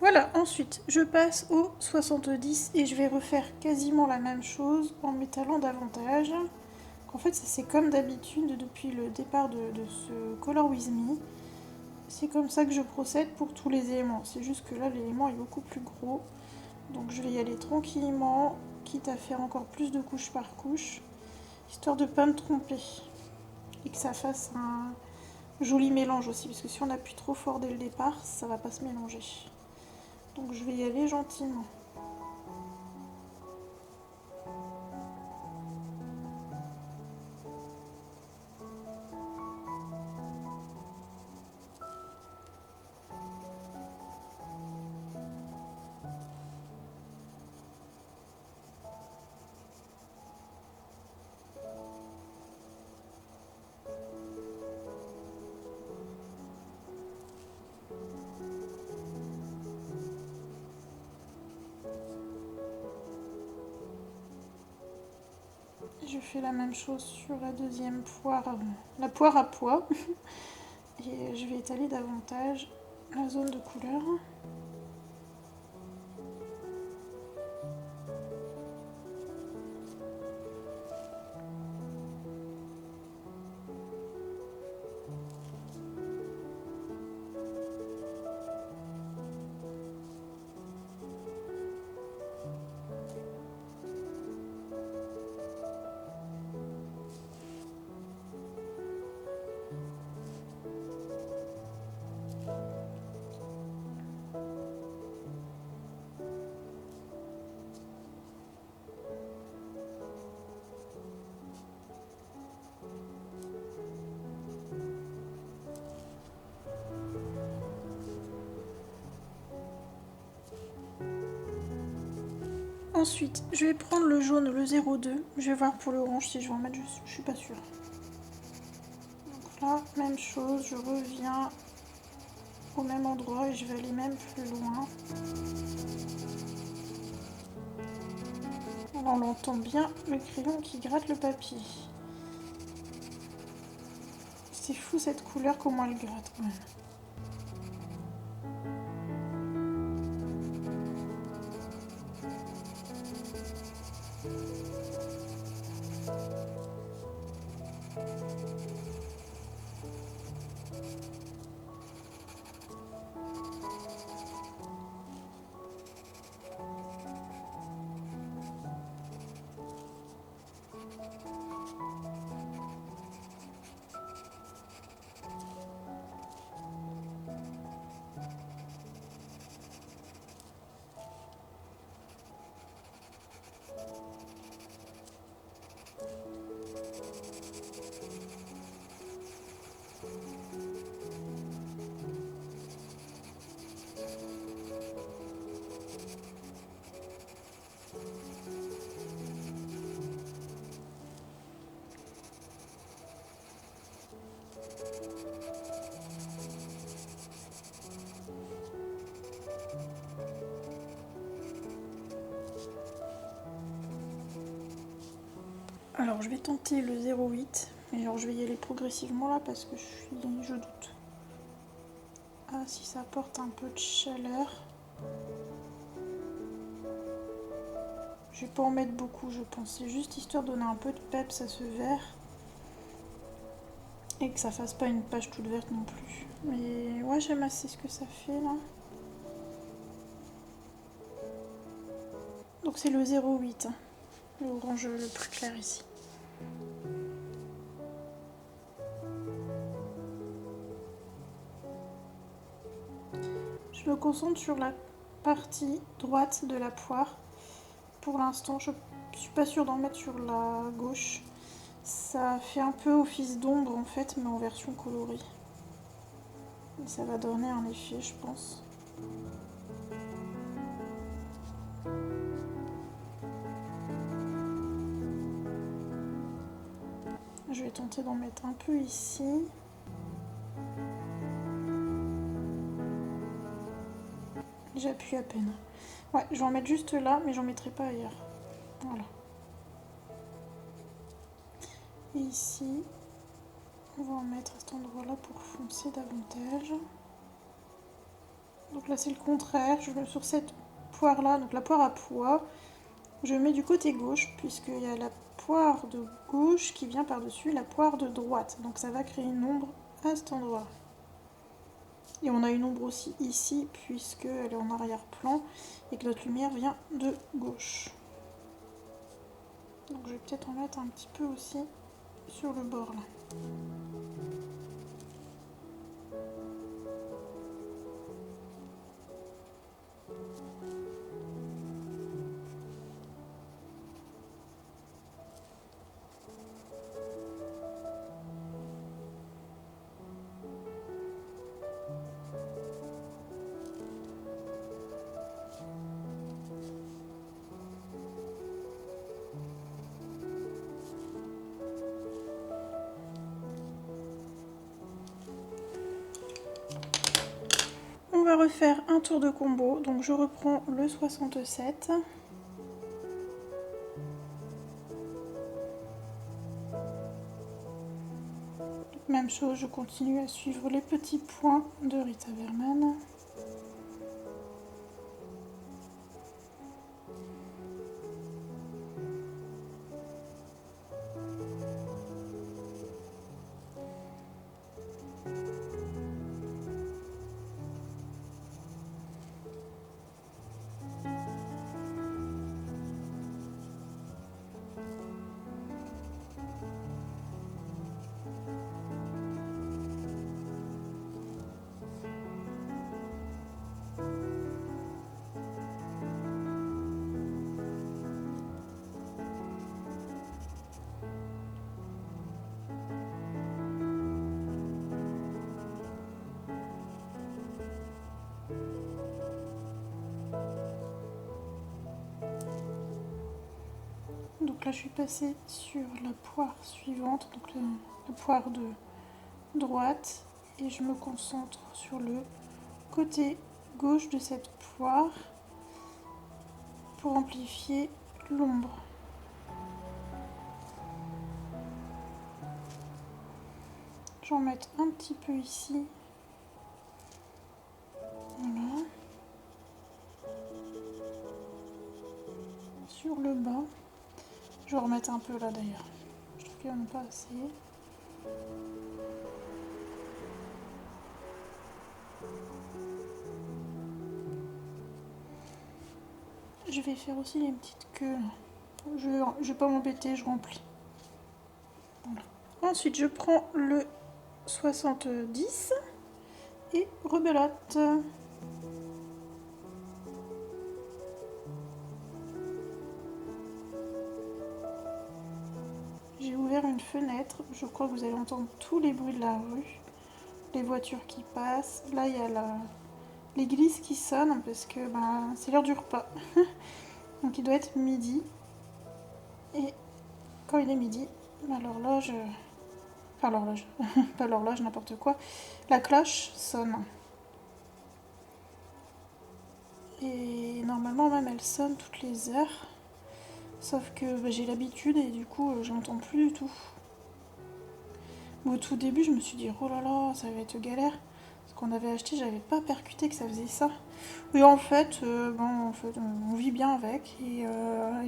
Voilà, ensuite je passe au 70 et je vais refaire quasiment la même chose en m'étalant davantage. En fait, c'est comme d'habitude depuis le départ de ce Color With Me. C'est comme ça que je procède pour tous les éléments. C'est juste que là, l'élément est beaucoup plus gros. Donc je vais y aller tranquillement quitte à faire encore plus de couche par couche, histoire de ne pas me tromper. Et que ça fasse un joli mélange aussi, parce que si on appuie trop fort dès le départ, ça va pas se mélanger. Donc je vais y aller gentiment. Je fais la même chose sur la deuxième poire, la poire à pois. Et je vais étaler davantage la zone de couleur. Ensuite, je vais prendre le jaune, le 02. Je vais voir pour l'orange si je vais en mettre, je suis pas sûre. Donc là, même chose, je reviens au même endroit et je vais aller même plus loin. Là, on entend bien le crayon qui gratte le papier. C'est fou cette couleur, comment elle gratte quand même. Alors je vais tenter le 0,8 et alors je vais y aller progressivement là parce que je doute. Ah, si ça apporte un peu de chaleur. Je vais pas en mettre beaucoup, je pense. C'est juste histoire de donner un peu de peps à ce vert et que ça fasse pas une page toute verte non plus. Mais ouais, j'aime assez ce que ça fait là. Donc c'est le 0,8, hein, l'orange le plus clair ici. Je me concentre sur la partie droite de la poire. Pour l'instant, je suis pas sûre d'en mettre sur la gauche. Ça fait un peu office d'ombre en fait, mais en version colorée. Et ça va donner un effet, je pense. Je vais tenter d'en mettre un peu ici. J'appuie à peine. Ouais, je vais en mettre juste là, mais j'en mettrai pas ailleurs. Voilà. Et ici, on va en mettre à cet endroit-là pour foncer davantage. Donc là, c'est le contraire. Je mets sur cette poire-là, donc la poire à pois, je mets du côté gauche, puisqu'il y a la poire de gauche qui vient par-dessus la poire de droite. Donc ça va créer une ombre à cet endroit. Et on a une ombre aussi ici, puisqu'elle est en arrière-plan et que notre lumière vient de gauche. Donc je vais peut-être en mettre un petit peu aussi sur le bord là. On va refaire un tour de combo, donc je reprends le 67. Même chose, je continue à suivre les petits points de Rita Verman. Donc là je suis passée sur la poire suivante, donc la poire de droite, et je me concentre sur le côté gauche de cette poire pour amplifier l'ombre. Je vais en mettre un petit peu ici. Voilà. Sur le bas. Je vais en remettre un peu là d'ailleurs. Je trouve qu'il n'y en a pas assez. Je vais faire aussi les petites queues. Je vais pas m'embêter, je remplis. Voilà. Ensuite, je prends le 70 et rebelote. J'ai ouvert une fenêtre. Je crois que vous allez entendre tous les bruits de la rue. Les voitures qui passent. Là, il y a l'église qui sonne parce que c'est l'heure du repas. Donc il doit être midi. Et quand il est midi, l'horloge... Enfin l'horloge, pas l'horloge, n'importe quoi. La cloche sonne. Et normalement même elle sonne toutes les heures. Sauf que j'ai l'habitude et du coup je n'entends plus du tout. Au tout début je me suis dit oh là là ça va être galère. Ce qu'on avait acheté j'avais pas percuté que ça faisait ça. Et en fait, on vit bien avec. Et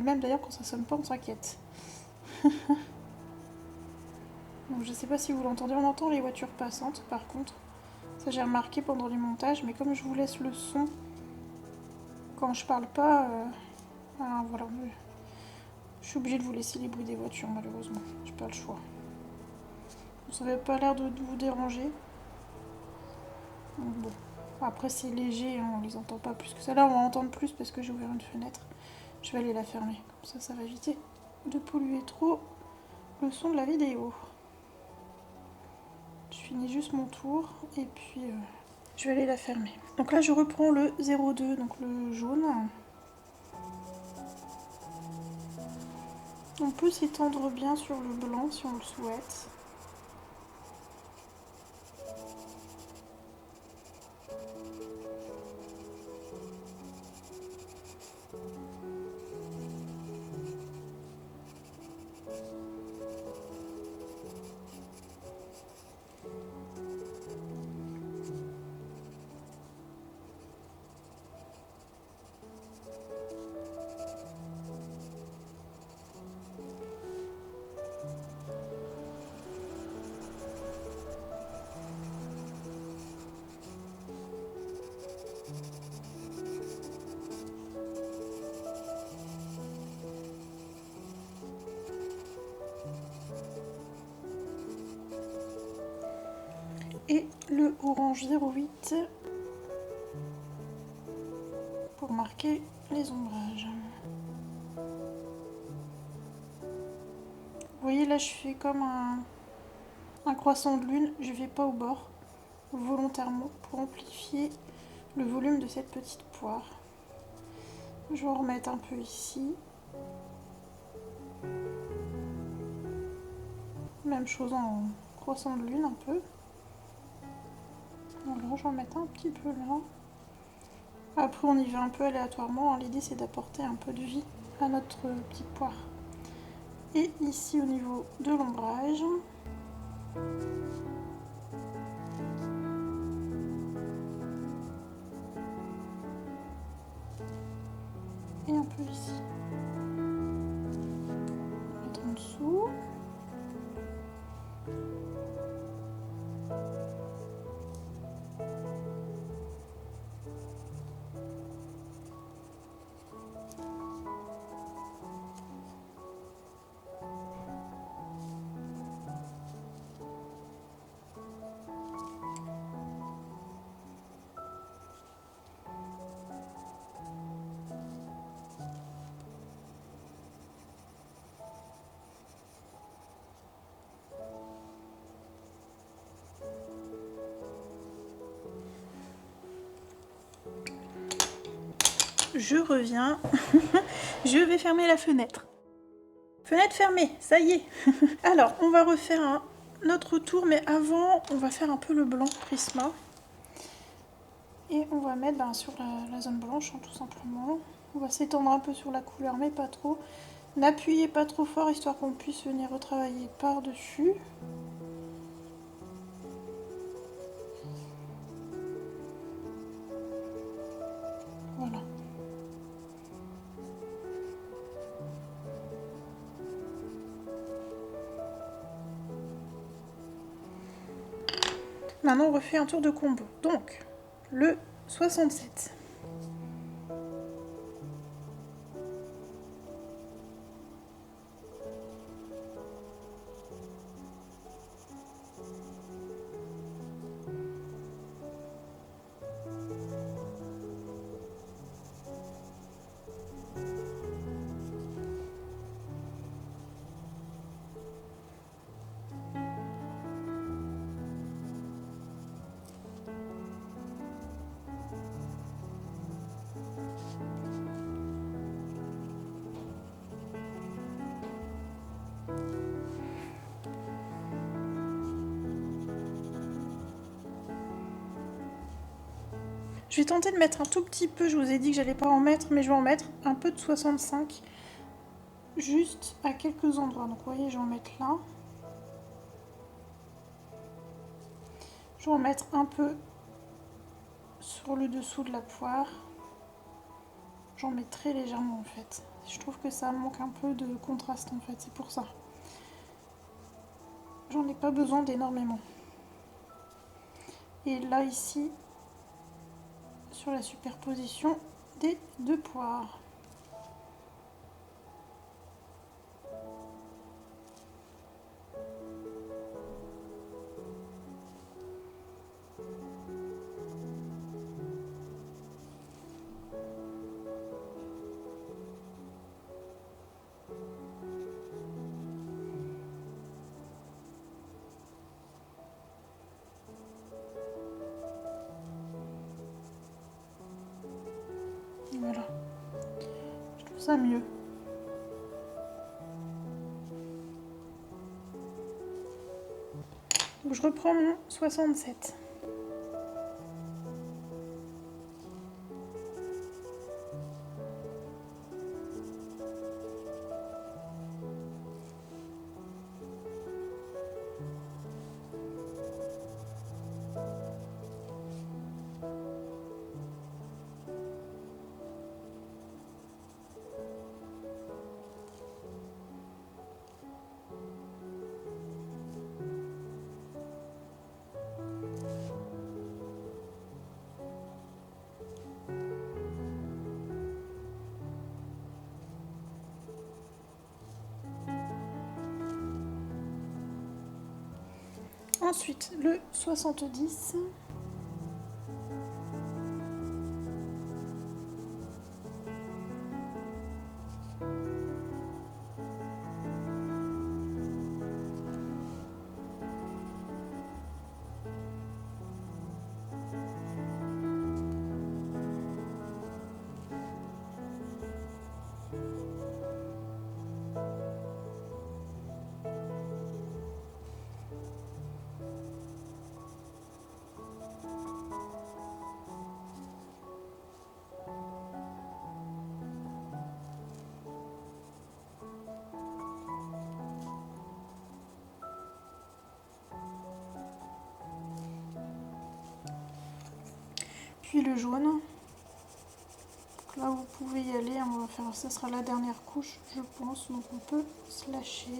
même d'ailleurs quand ça sonne pas on s'inquiète. Donc je sais pas si vous l'entendez, on entend les voitures passantes par contre. Ça j'ai remarqué pendant les montages, mais comme je vous laisse le son quand je parle pas, voilà, je suis obligée de vous laisser les bruits des voitures malheureusement, j'ai pas le choix. Ça n'avait pas l'air de vous déranger. Donc bon, après c'est léger, hein, on les entend pas plus que ça. Là on va entendre plus parce que j'ai ouvert une fenêtre. Je vais aller la fermer, comme ça va éviter de polluer trop le son de la vidéo. Je finis juste mon tour et puis je vais aller la fermer. Donc là je reprends le 02, donc le jaune. On peut s'étendre bien sur le blanc si on le souhaite. et le orange 08 pour marquer les ombrages. Vous voyez là je fais comme un croissant de lune, je vais pas au bord volontairement pour amplifier le volume de cette petite poire. Je vais en remettre un peu ici. Même chose en croissant de lune un peu. Voilà, je vais en mettre un petit peu là. Après on y va un peu aléatoirement, hein. L'idée c'est d'apporter un peu de vie à notre petite poire. Et ici au niveau de l'ombrage. Et un peu ici. Mettre en dessous. Je reviens. Je vais fermer la fenêtre. Fenêtre fermée, ça y est. Alors, on va refaire notre tour, mais avant, on va faire un peu le blanc Prisma. Et on va mettre sur la zone blanche, hein, tout simplement. On va s'étendre un peu sur la couleur, mais pas trop. N'appuyez pas trop fort, histoire qu'on puisse venir retravailler par-dessus. Voilà. Maintenant, on refait un tour de combo. Donc, le 67. Je vais tenter de mettre un tout petit peu, je vous ai dit que j'allais pas en mettre, mais je vais en mettre un peu de 65, juste à quelques endroits. Donc vous voyez, je vais en mettre là. Je vais en mettre un peu sur le dessous de la poire. J'en mets très légèrement en fait. Je trouve que ça manque un peu de contraste en fait, c'est pour ça. J'en ai pas besoin d'énormément. Et là ici, sur la superposition des deux poires. Voilà. Je trouve ça mieux. Donc je reprends mon 67. Ensuite, le 70. Puis le jaune. Donc là vous pouvez y aller, on va faire, ça sera la dernière couche je pense, donc on peut se lâcher.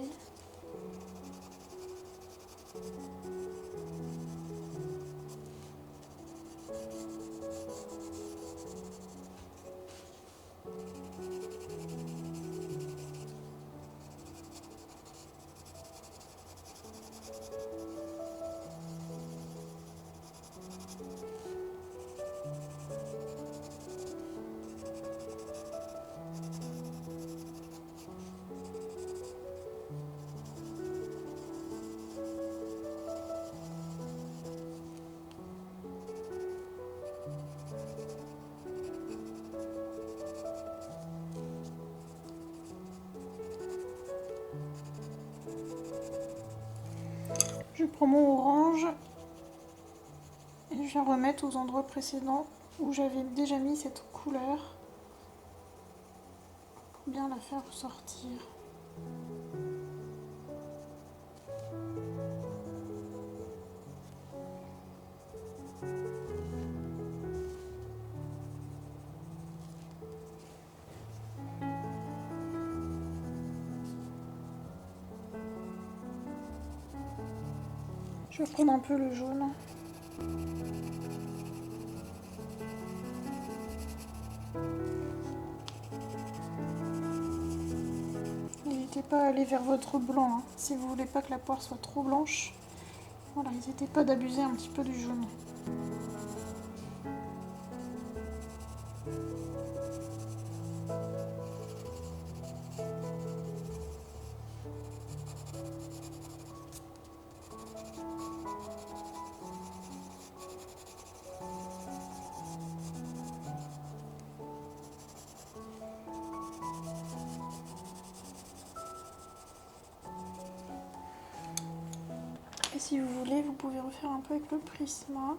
Je prends mon orange et je vais remettre aux endroits précédents où j'avais déjà mis cette couleur pour bien la faire ressortir. Je vais prendre un peu le jaune. N'hésitez pas à aller vers votre blanc, hein, si vous voulez pas que la poire soit trop blanche. Voilà, n'hésitez pas d'abuser un petit peu du jaune. Et si vous voulez, vous pouvez refaire un peu avec le Prisma.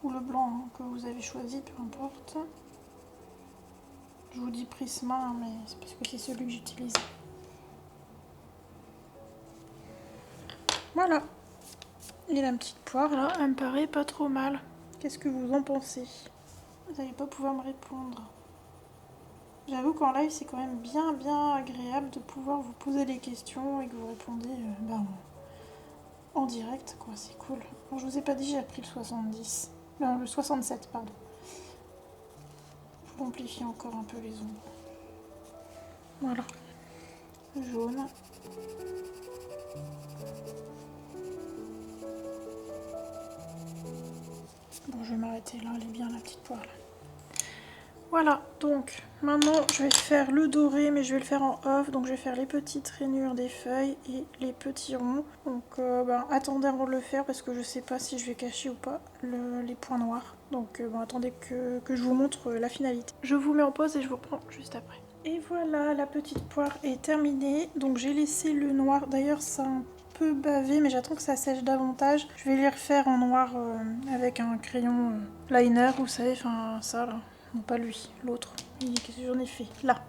Ou le blanc hein, que vous avez choisi, peu importe. Je vous dis Prisma, hein, mais c'est parce que c'est celui que j'utilise. Voilà. Et la petite poire là, elle me paraît pas trop mal. Qu'est-ce que vous en pensez? Vous n'allez pas pouvoir me répondre. J'avoue qu'en live, c'est quand même bien agréable de pouvoir vous poser des questions et que vous répondez en direct, quoi. C'est cool. Bon, je vous ai pas dit, j'ai appris le 70. Non, le 67, pardon. Pour amplifier encore un peu les ombres. Voilà. Jaune. Bon, je vais m'arrêter là, elle est bien la petite poire là. Voilà, donc maintenant je vais faire le doré, mais je vais le faire en off. Donc je vais faire les petites rainures des feuilles et les petits ronds. Donc attendez avant de le faire parce que je sais pas si je vais cacher ou pas les points noirs. Donc attendez que je vous montre la finalité. Je vous mets en pause et je vous reprends juste après. Et voilà, la petite poire est terminée. Donc j'ai laissé le noir, d'ailleurs ça a un peu bavé, mais j'attends que ça sèche davantage. Je vais les refaire en noir avec un crayon liner, vous savez, enfin ça là. Non, pas lui, l'autre. Qu'est-ce que j'en ai fait? Là.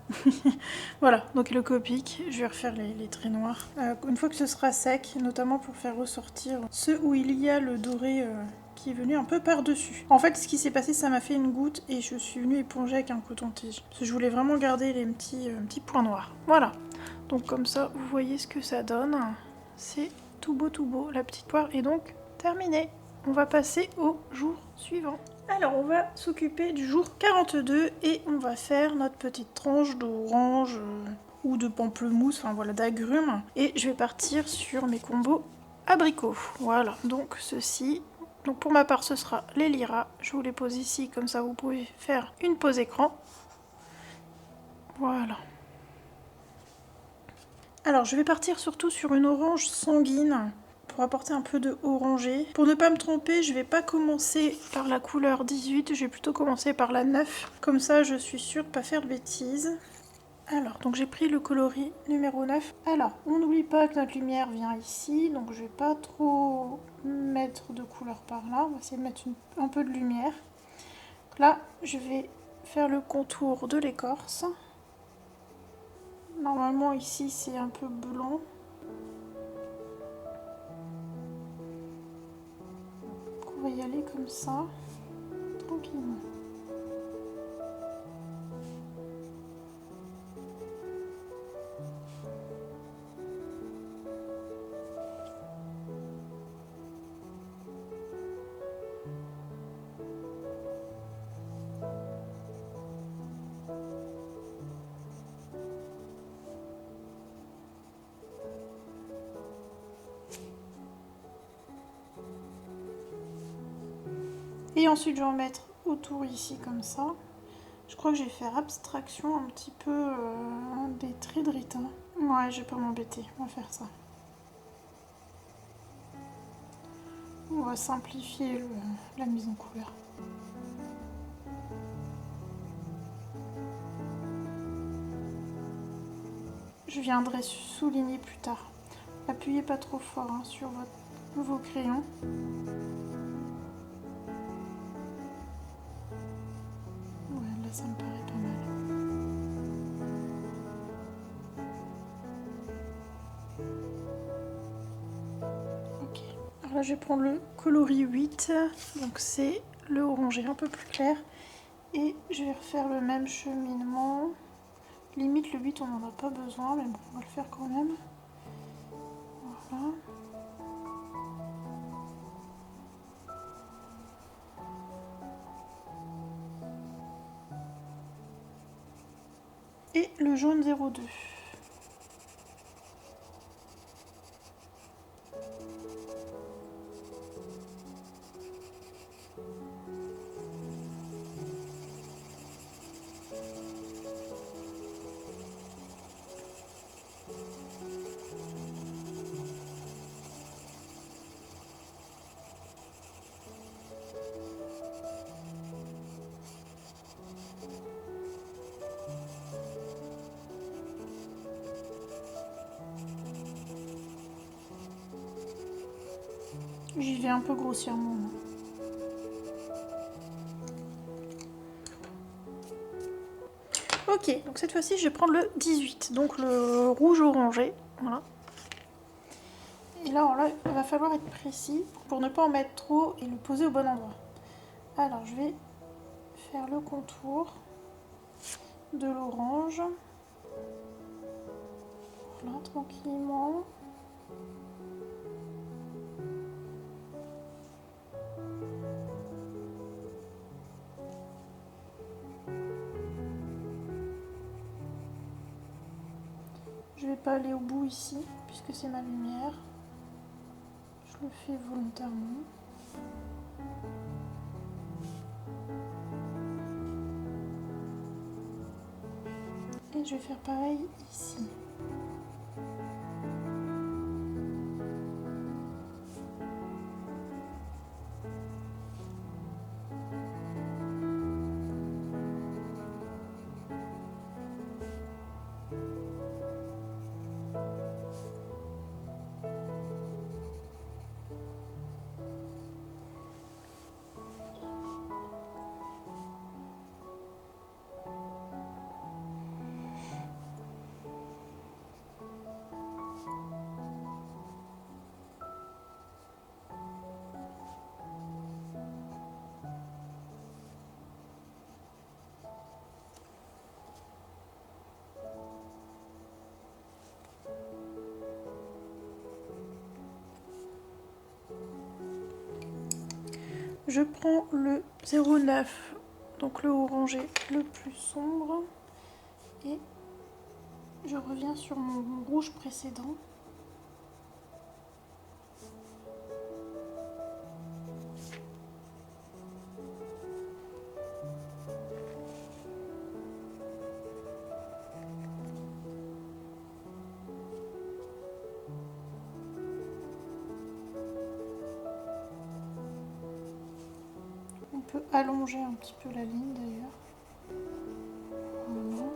Voilà, donc le Copic, je vais refaire les traits noirs. Une fois que ce sera sec, notamment pour faire ressortir ceux où il y a le doré qui est venu un peu par-dessus. En fait, ce qui s'est passé, ça m'a fait une goutte et je suis venue éponger avec un coton-tige. Parce que je voulais vraiment garder les petits points noirs. Voilà. Donc comme ça, vous voyez ce que ça donne. C'est tout beau. La petite poire est donc terminée. On va passer au jour suivant. Alors on va s'occuper du jour 42 et on va faire notre petite tranche d'orange ou de pamplemousse, enfin voilà, d'agrumes. Et je vais partir sur mes combos abricots. Voilà, donc ceci. Donc pour ma part, ce sera les liras. Je vous les pose ici, comme ça vous pouvez faire une pause écran. Voilà. Alors je vais partir surtout sur une orange sanguine pour apporter un peu de orangé. Pour ne pas me tromper, je vais pas commencer par la couleur 18, je vais plutôt commencer par la 9. Comme ça, je suis sûre de ne pas faire de bêtises. Alors, donc j'ai pris le coloris numéro 9. Alors, on n'oublie pas que notre lumière vient ici, donc je vais pas trop mettre de couleur par là. On va essayer de mettre un peu de lumière. Donc là, je vais faire le contour de l'écorce. Normalement, ici, c'est un peu blanc. On va y aller comme ça, tranquillement. Et ensuite, je vais en mettre autour ici comme ça. Je crois que je vais faire abstraction un petit peu des traits de Rita. Ouais, je vais pas m'embêter, on va faire ça. On va simplifier la mise en couleur. Je viendrai souligner plus tard. Appuyez pas trop fort hein, sur vos crayons. Ouais, là ça me paraît pas mal. Ok. Alors là je vais prendre le coloris 8. Donc c'est le orangé un peu plus clair. Et je vais refaire le même cheminement. Limite le 8 on n'en a pas besoin, mais bon on va le faire quand même. Voilà. Et le jaune 02. J'y vais un peu grossièrement. Ok, donc cette fois-ci, je vais prendre le 18, donc le rouge orangé. Voilà. Et là, il va falloir être précis pour ne pas en mettre trop et le poser au bon endroit. Alors, je vais faire le contour de l'orange. Voilà, tranquillement. Je vais pas aller au bout ici, puisque c'est ma lumière. Je le fais volontairement. Et je vais faire pareil ici. Je prends le 09, donc le orangé le plus sombre, et Je reviens sur mon rouge précédent. On peut allonger un petit peu la ligne d'ailleurs. Voilà.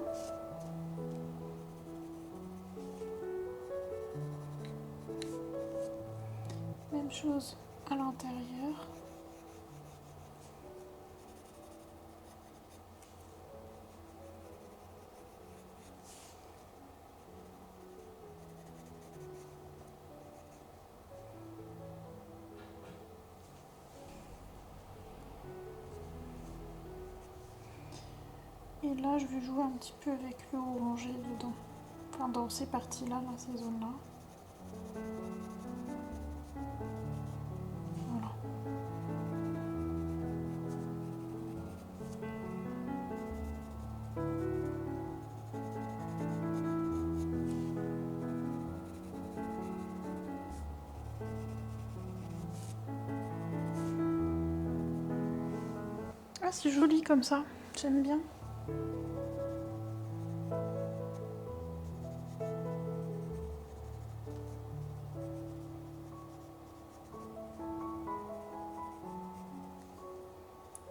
Même chose à l'intérieur. Et là, je vais jouer un petit peu avec le orangé dedans. Enfin, dans ces parties-là, dans ces zones-là. Voilà. Ah, c'est joli comme ça. J'aime bien.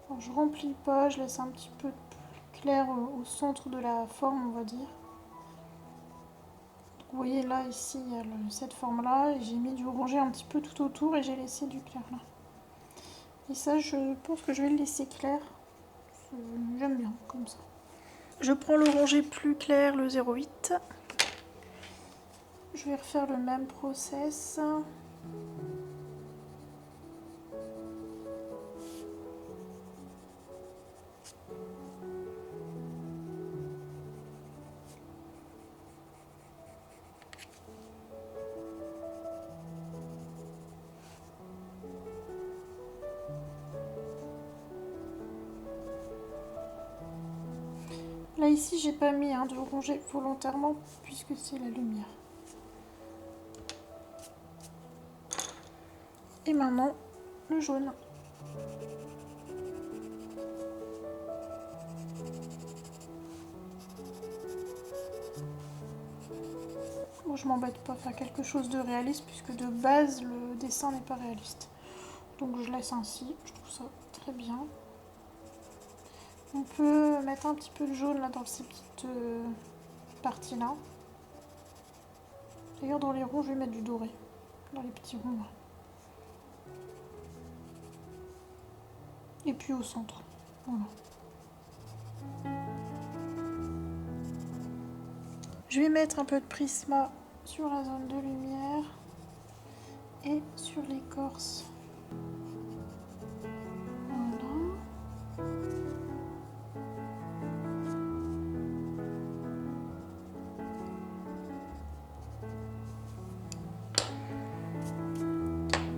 Alors, je remplis pas, je laisse un petit peu plus clair au centre de la forme, on va dire. Donc, vous voyez là, ici, il y a cette forme-là, et j'ai mis du orangé un petit peu tout autour et j'ai laissé du clair là. Et ça, je pense que je vais le laisser clair. J'aime bien comme ça. Je prends l'orangé plus clair, le 0,8. Je vais refaire le même process. Là ici j'ai pas mis de orangé volontairement puisque c'est la lumière. Et maintenant le jaune. Bon, je m'embête pas à faire quelque chose de réaliste puisque de base le dessin n'est pas réaliste. Donc je laisse ainsi, je trouve ça très bien. On peut mettre un petit peu de jaune là dans ces petites parties là. D'ailleurs dans les ronds je vais mettre du doré, dans les petits ronds là. Et puis au centre, voilà. Je vais mettre un peu de prisma sur la zone de lumière et sur l'écorce. Voilà.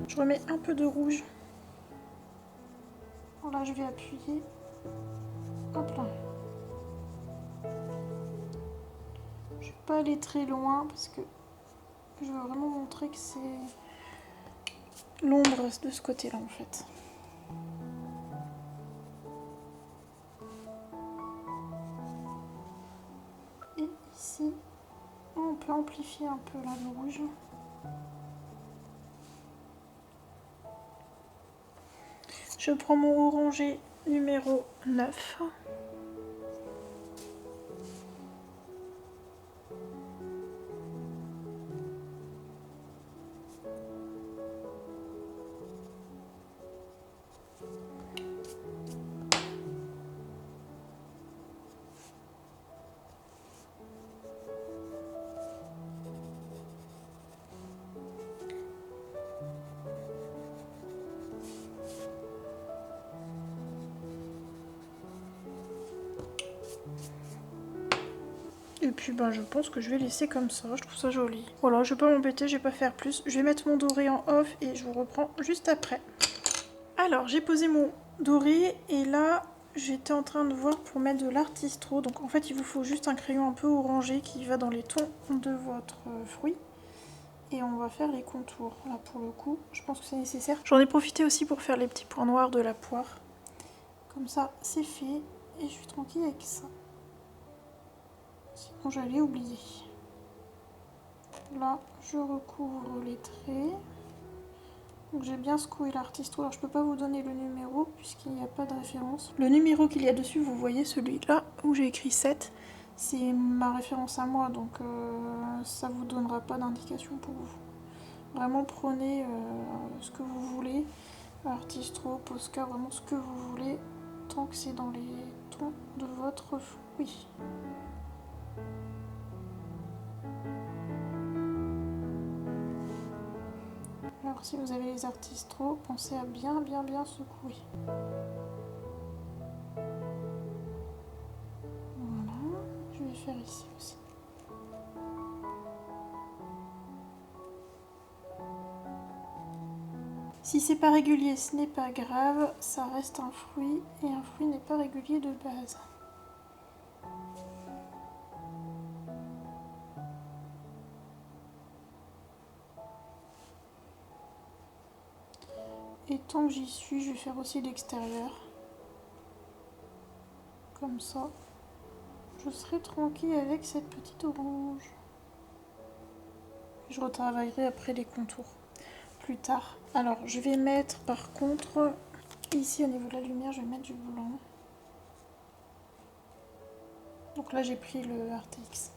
Je remets un peu de rouge. Voilà, je vais appuyer. Hop là. Je ne vais pas aller très loin parce que je veux vraiment montrer que c'est l'ombre de ce côté-là en fait. Et ici, on peut amplifier un peu là le rouge. Je prends mon orangé numéro 9. Et puis je pense que je vais laisser comme ça, je trouve ça joli. Voilà, je vais pas m'embêter, je vais pas faire plus. Je vais mettre mon doré en off et je vous reprends juste après. Alors, j'ai posé mon doré et là, j'étais en train de voir pour mettre de l'artistro. Donc en fait, il vous faut juste un crayon un peu orangé qui va dans les tons de votre fruit. Et on va faire les contours. Là, pour le coup, je pense que c'est nécessaire. J'en ai profité aussi pour faire les petits points noirs de la poire. Comme ça, c'est fait. Et je suis tranquille avec ça. Sinon, j'allais oublier. Là, je recouvre les traits. Donc j'ai bien secoué l'artistro. Alors je peux pas vous donner le numéro puisqu'il n'y a pas de référence. Le numéro qu'il y a dessus, vous voyez celui-là où j'ai écrit 7. C'est ma référence à moi, donc ça vous donnera pas d'indication pour vous. Vraiment prenez ce que vous voulez. Artistro, Posca, vraiment ce que vous voulez. Tant que c'est dans les tons de votre fruit. Alors si vous avez les artistros, pensez à bien secouer. Voilà, je vais faire ici aussi. Si c'est pas régulier, ce n'est pas grave, ça reste un fruit et un fruit n'est pas régulier de base. Et tant que j'y suis, je vais faire aussi l'extérieur. Comme ça, je serai tranquille avec cette petite orange. Je retravaillerai après les contours plus tard. Alors, je vais mettre par contre, ici au niveau de la lumière, je vais mettre du blanc. Donc là, j'ai pris le RTX.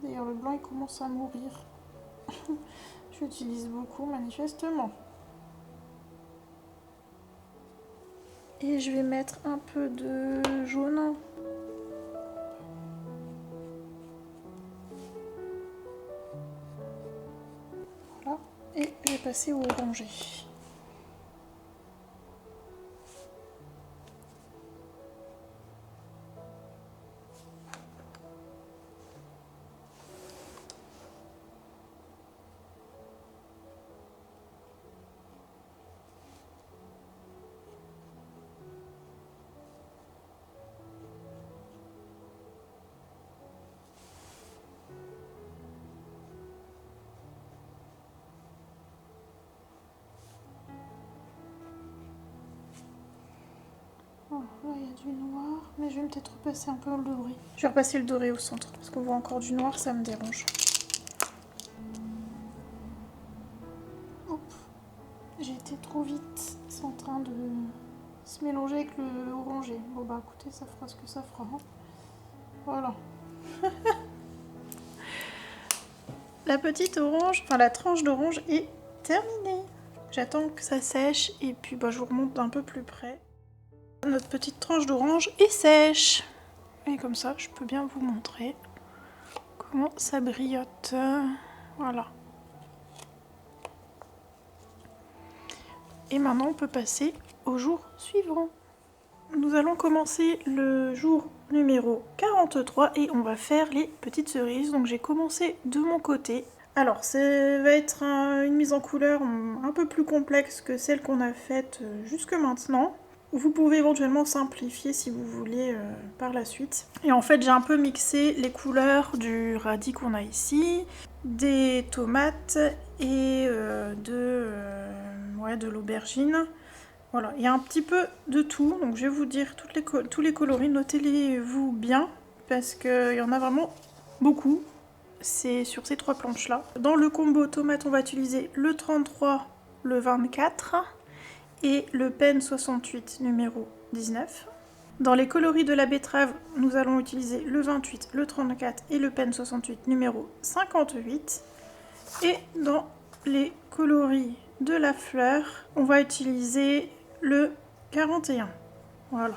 D'ailleurs, le blanc, il commence à mourir. Je l'utilise beaucoup, manifestement. Et je vais mettre un peu de jaune. Voilà. Et je vais passer au orangé. Oh, là il y a du noir, mais je vais peut-être repasser un peu le doré. Je vais repasser le doré au centre, parce qu'on voit encore du noir, ça me dérange. Hop, j'ai été trop vite, c'est en train de se mélanger avec le orangé. Bon bah écoutez, ça fera ce que ça fera. Voilà. La petite orange, enfin la tranche d'orange est terminée. J'attends que ça sèche et puis bah, je vous remonte un peu plus près. Notre petite tranche d'orange est sèche. Et comme ça, je peux bien vous montrer comment ça brillote. Voilà. Et maintenant, on peut passer au jour suivant. Nous allons commencer le jour numéro 43 et on va faire les petites cerises. Donc j'ai commencé de mon côté. Alors ça va être une mise en couleur un peu plus complexe que celle qu'on a faite jusque maintenant. Vous pouvez éventuellement simplifier si vous voulez par la suite. Et en fait j'ai un peu mixé les couleurs du radis qu'on a ici, des tomates et de l'aubergine. Voilà, il y a un petit peu de tout, donc je vais vous dire tous les coloris, notez-les-vous bien, parce qu'il y en a vraiment beaucoup, c'est sur ces trois planches-là. Dans le combo tomate, on va utiliser le 33, le 24 et le pen 68 numéro 19. Dans les coloris de la betterave, nous allons utiliser le 28, le 34 et le pen 68 numéro 58. Et dans les coloris de la fleur, on va utiliser le 41. Voilà.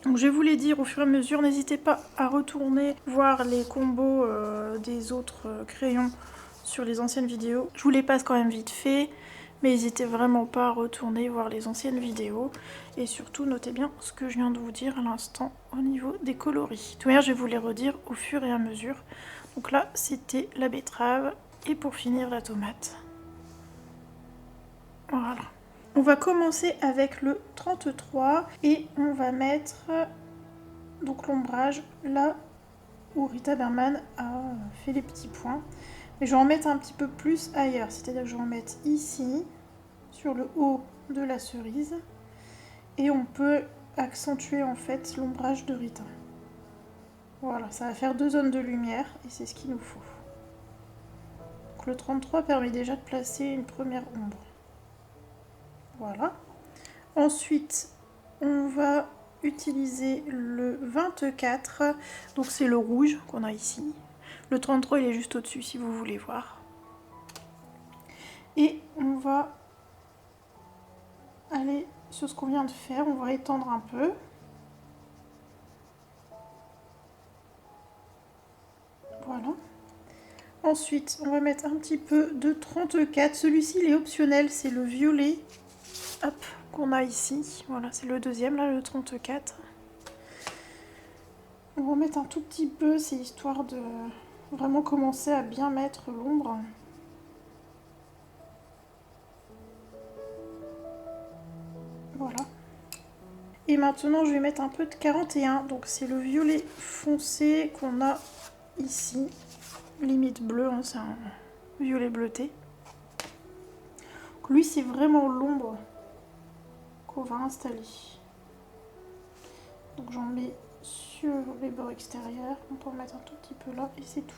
Donc je vais vous les dire au fur et à mesure. N'hésitez pas à retourner voir les combos des autres crayons sur les anciennes vidéos. Je vous les passe quand même vite fait. Mais n'hésitez vraiment pas à retourner voir les anciennes vidéos. Et surtout, notez bien ce que je viens de vous dire à l'instant au niveau des coloris. De toute manière, je vais vous les redire au fur et à mesure. Donc là, c'était la betterave. Et pour finir, la tomate. Voilà. On va commencer avec le 33 et on va mettre donc l'ombrage là où Rita Berman a fait les petits points. Mais je vais en mettre un petit peu plus ailleurs, c'est-à-dire que je vais en mettre ici, sur le haut de la cerise. Et on peut accentuer en fait l'ombrage de Rita. Voilà, ça va faire 2 zones de lumière et c'est ce qu'il nous faut. Donc le 33 permet déjà de placer une première ombre. Voilà. Ensuite, on va utiliser le 24, donc c'est le rouge qu'on a ici. Le 33 il est juste au-dessus si vous voulez voir. Et on va aller sur ce qu'on vient de faire, on va étendre un peu. Voilà. Ensuite, on va mettre un petit peu de 34. Celui-ci, il est optionnel, c'est le violet qu'on a ici. Voilà, c'est le deuxième, là, le 34. On va mettre un tout petit peu, c'est histoire de vraiment commencer à bien mettre l'ombre. Voilà. Et maintenant, je vais mettre un peu de 41. Donc, c'est le violet foncé qu'on a ici. Limite bleu, hein, c'est un violet bleuté. Donc, lui, c'est vraiment l'ombre qu'on va installer. Donc, j'en mets sur les bords extérieurs. On peut en mettre un tout petit peu là et c'est tout.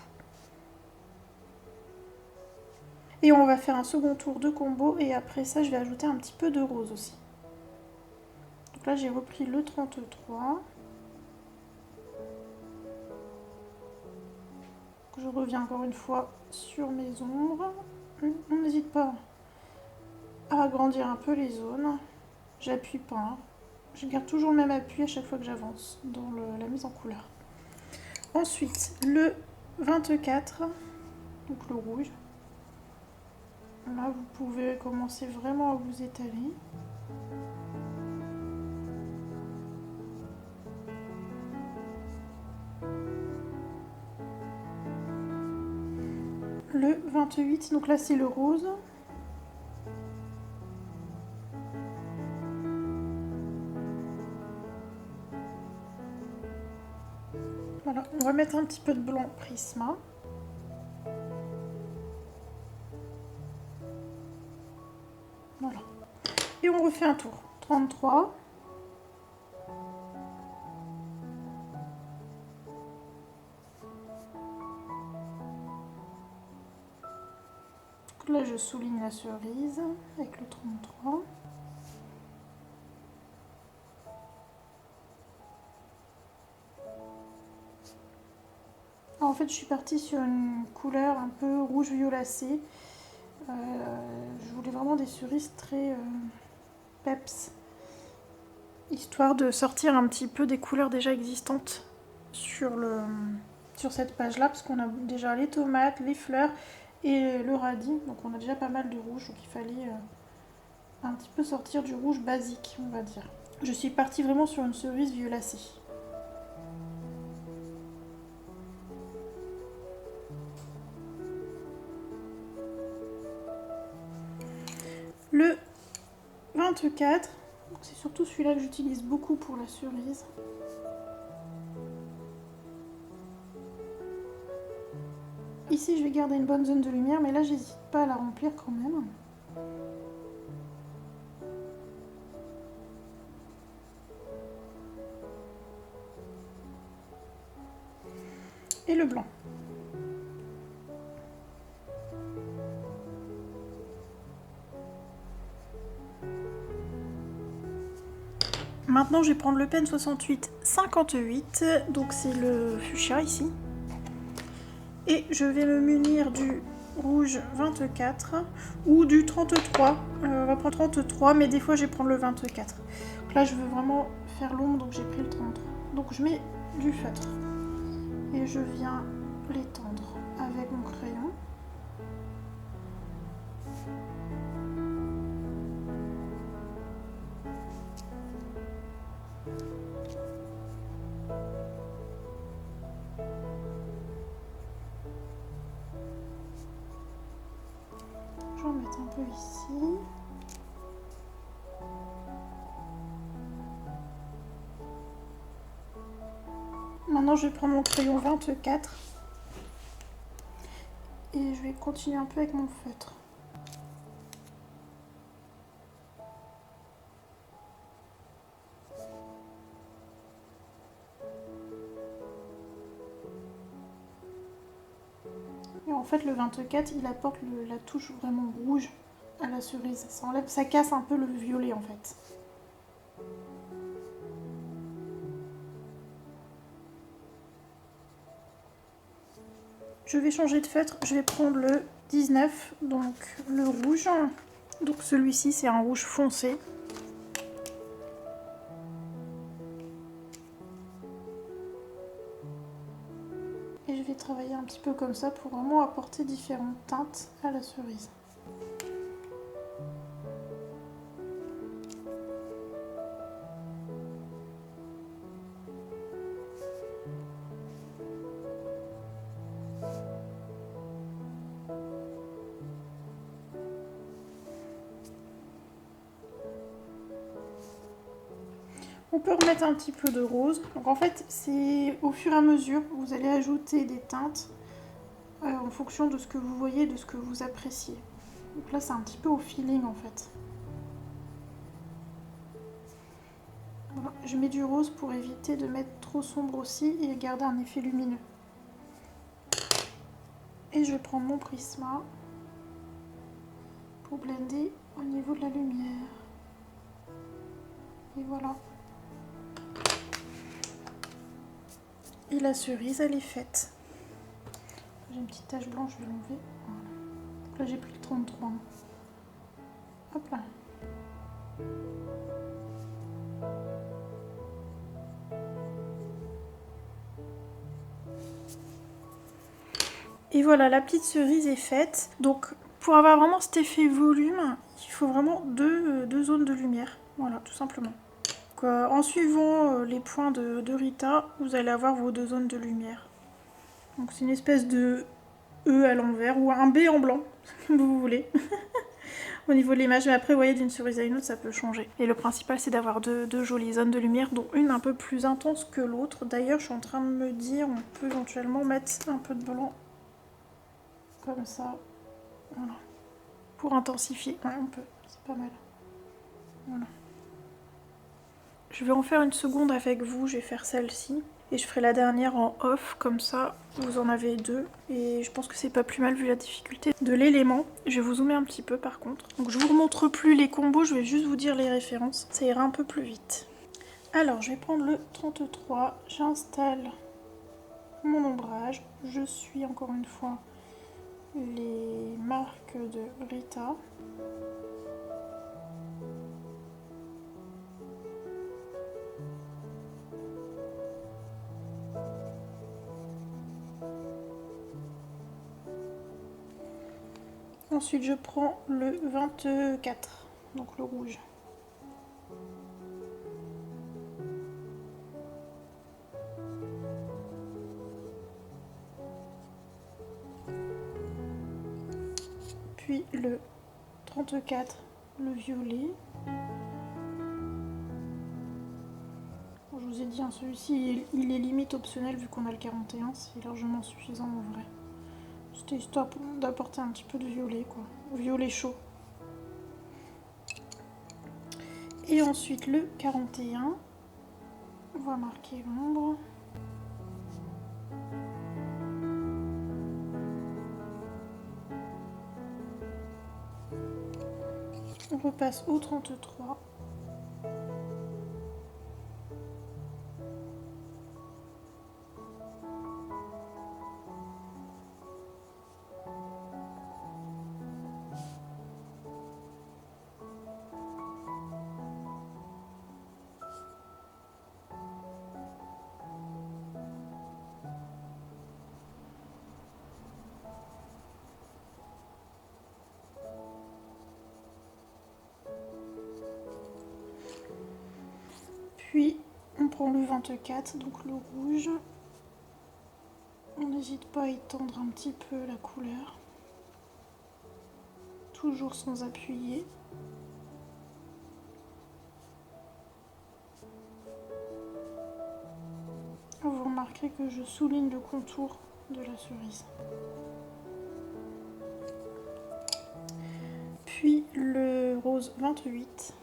Et on va faire un second tour de combo et après ça, je vais ajouter un petit peu de rose aussi. Donc là, j'ai repris le 33. Je reviens encore une fois sur mes ombres. On n'hésite pas à agrandir un peu les zones. J'appuie pas. Je garde toujours le même appui à chaque fois que j'avance dans la mise en couleur. Ensuite, le 24, donc le rouge. Là, vous pouvez commencer vraiment à vous étaler. Le 28, donc là c'est le rose. Voilà, on va mettre un petit peu de blanc Prisma. Voilà. Et on refait un tour. 33. Donc là, je souligne la cerise avec le 33. Alors, en fait, je suis partie sur une couleur un peu rouge violacé. Je voulais vraiment des cerises très peps, histoire de sortir un petit peu des couleurs déjà existantes sur cette page-là, parce qu'on a déjà les tomates, les fleurs et le radis, donc on a déjà pas mal de rouge, donc il fallait un petit peu sortir du rouge basique, on va dire. Je suis partie vraiment sur une cerise violacée. Le 24, c'est surtout celui-là que j'utilise beaucoup pour la cerise. Ici, je vais garder une bonne zone de lumière, mais là, j'hésite pas à la remplir quand même. Et le blanc. Maintenant, je vais prendre le pen 6858, donc c'est le fuchsia ici. Et je vais me munir du rouge 24 ou du 33. On va prendre 33, mais des fois, je vais prendre le 24. Donc là, je veux vraiment faire l'ombre, donc j'ai pris le 33. Donc je mets du feutre et je viens l'étendre avec mon crayon. Je vais en mettre un peu ici. Maintenant je vais prendre mon crayon 24 et je vais continuer un peu avec mon feutre. Et en fait le 24 il apporte la touche vraiment rouge à la cerise. Ça enlève, ça casse un peu le violet en fait. Je vais changer de feutre, je vais prendre le 19, donc le rouge. Donc celui-ci c'est un rouge foncé. Et je vais travailler un petit peu comme ça pour vraiment apporter différentes teintes à la cerise. On peut remettre un petit peu de rose. Donc en fait, c'est au fur et à mesure, vous allez ajouter des teintes en fonction de ce que vous voyez, de ce que vous appréciez. Donc là, c'est un petit peu au feeling en fait. Voilà. Je mets du rose pour éviter de mettre trop sombre aussi et garder un effet lumineux. Et je vais prendre mon Prisma pour blender au niveau de la lumière. Et voilà. Et la cerise, elle est faite. J'ai une petite tache blanche, je vais l'enlever. Voilà. Donc là, j'ai pris le 33. Hop là. Et voilà, la petite cerise est faite. Donc, pour avoir vraiment cet effet volume, il faut vraiment deux zones de lumière. Voilà, tout simplement. Donc, en suivant les points de Rita, vous allez avoir vos 2 zones de lumière. Donc, c'est une espèce de E à l'envers ou un B en blanc, comme vous voulez. Au niveau de l'image, mais après, vous voyez, d'une cerise à une autre, ça peut changer. Et le principal, c'est d'avoir deux jolies zones de lumière, dont une un peu plus intense que l'autre. D'ailleurs, je suis en train de me dire, on peut éventuellement mettre un peu de blanc comme ça, voilà, pour intensifier. Ouais, on peut, c'est pas mal. Voilà. Je vais en faire une seconde avec vous, je vais faire celle-ci. Et je ferai la dernière en off, comme ça vous en avez 2. Et je pense que c'est pas plus mal vu la difficulté de l'élément. Je vais vous zoomer un petit peu par contre. Donc je vous remontre plus les combos, je vais juste vous dire les références. Ça ira un peu plus vite. Alors je vais prendre le 33, j'installe mon ombrage. Je suis encore une fois les marques de Rita. Ensuite, je prends le 24, donc le rouge. Puis le 34, le violet. Bon, je vous ai dit, hein, celui-ci, il est limite optionnel vu qu'on a le 41, c'est largement suffisant en vrai. C'était histoire d'apporter un petit peu de violet, quoi. Violet chaud. Et ensuite le 41. On va marquer l'ombre. On repasse au 33. Puis on prend le 24, donc le rouge. On n'hésite pas à étendre un petit peu la couleur. Toujours sans appuyer. Vous remarquerez remarquerez que je souligne le contour de la cerise. Puis le rose 28.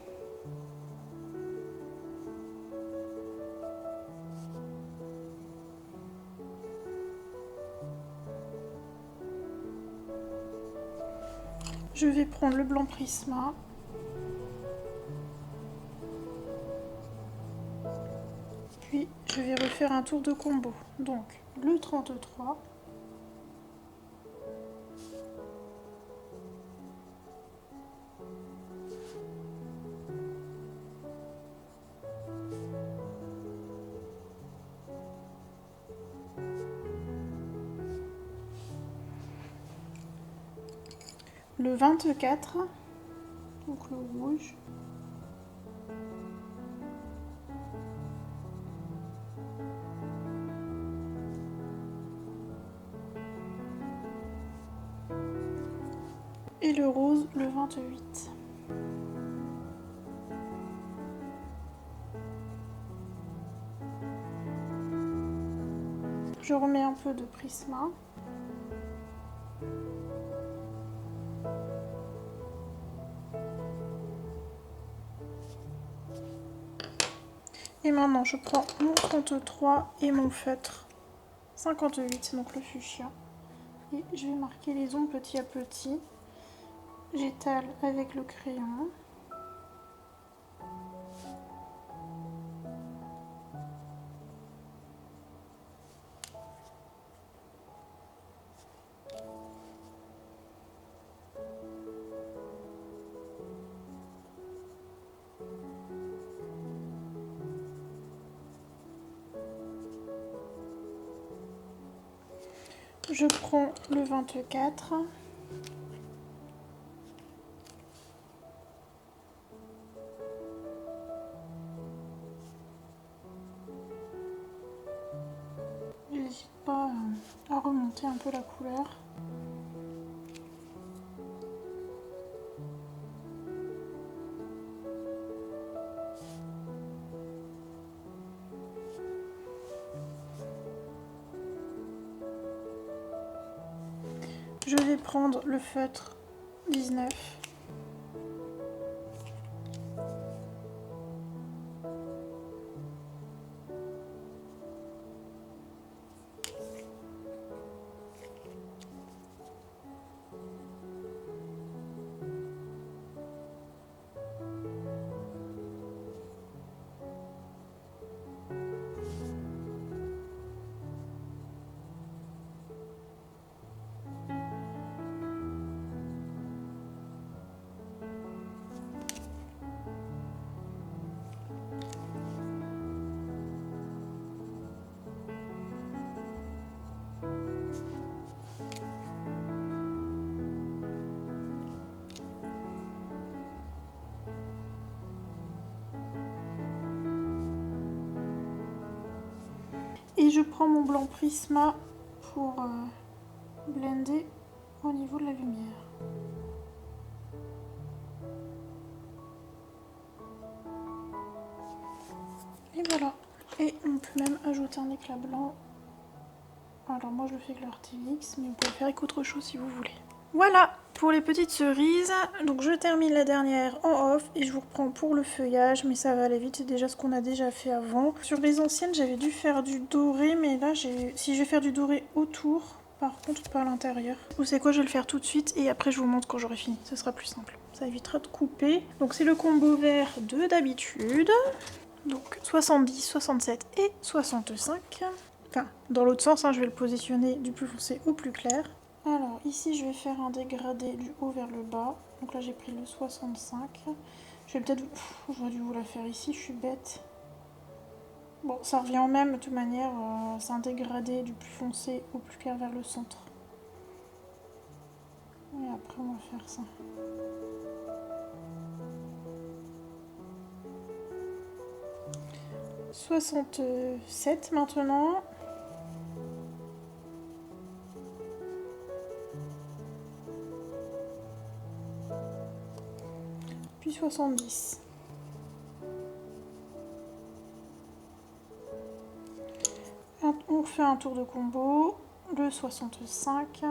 Je vais prendre le blanc Prisma. Puis je vais refaire un tour de combo. Donc le 33. Le 24, donc le rouge. Et le rose, le 28. Je remets un peu de Prisma. Et maintenant, je prends mon 33 et mon feutre 58, donc le fuchsia. Et je vais marquer les ombres petit à petit. J'étale avec le crayon. Je prends le 24. J'hésite pas à remonter un peu la couleur. Je vais prendre le feutre 19. Et je prends mon blanc Prisma pour blender au niveau de la lumière. Et voilà. Et on peut même ajouter un éclat blanc. Alors moi je le fais avec l'RTX, mais vous pouvez faire avec autre chose si vous voulez. Voilà pour les petites cerises. Donc je termine la dernière en off et je vous reprends pour le feuillage, mais ça va aller vite, c'est déjà ce qu'on a déjà fait avant. Sur les anciennes j'avais dû faire du doré, mais là si je vais faire du doré autour, par contre pas à l'intérieur. Vous savez quoi, je vais le faire tout de suite et après je vous montre quand j'aurai fini, ce sera plus simple. Ça évitera de couper. Donc c'est le combo vert de d'habitude. Donc 70, 67 et 65. Enfin, dans l'autre sens, hein, je vais le positionner du plus foncé au plus clair. Alors, ici, je vais faire un dégradé du haut vers le bas. Donc là, j'ai pris le 65. Je vais peut-être... J'aurais dû vous la faire ici, je suis bête. Bon, ça revient au même, de toute manière. C'est un dégradé du plus foncé au plus clair vers le centre. Et après, on va faire ça. « 67 maintenant. Puis 70. On refait un tour de combo, le 65.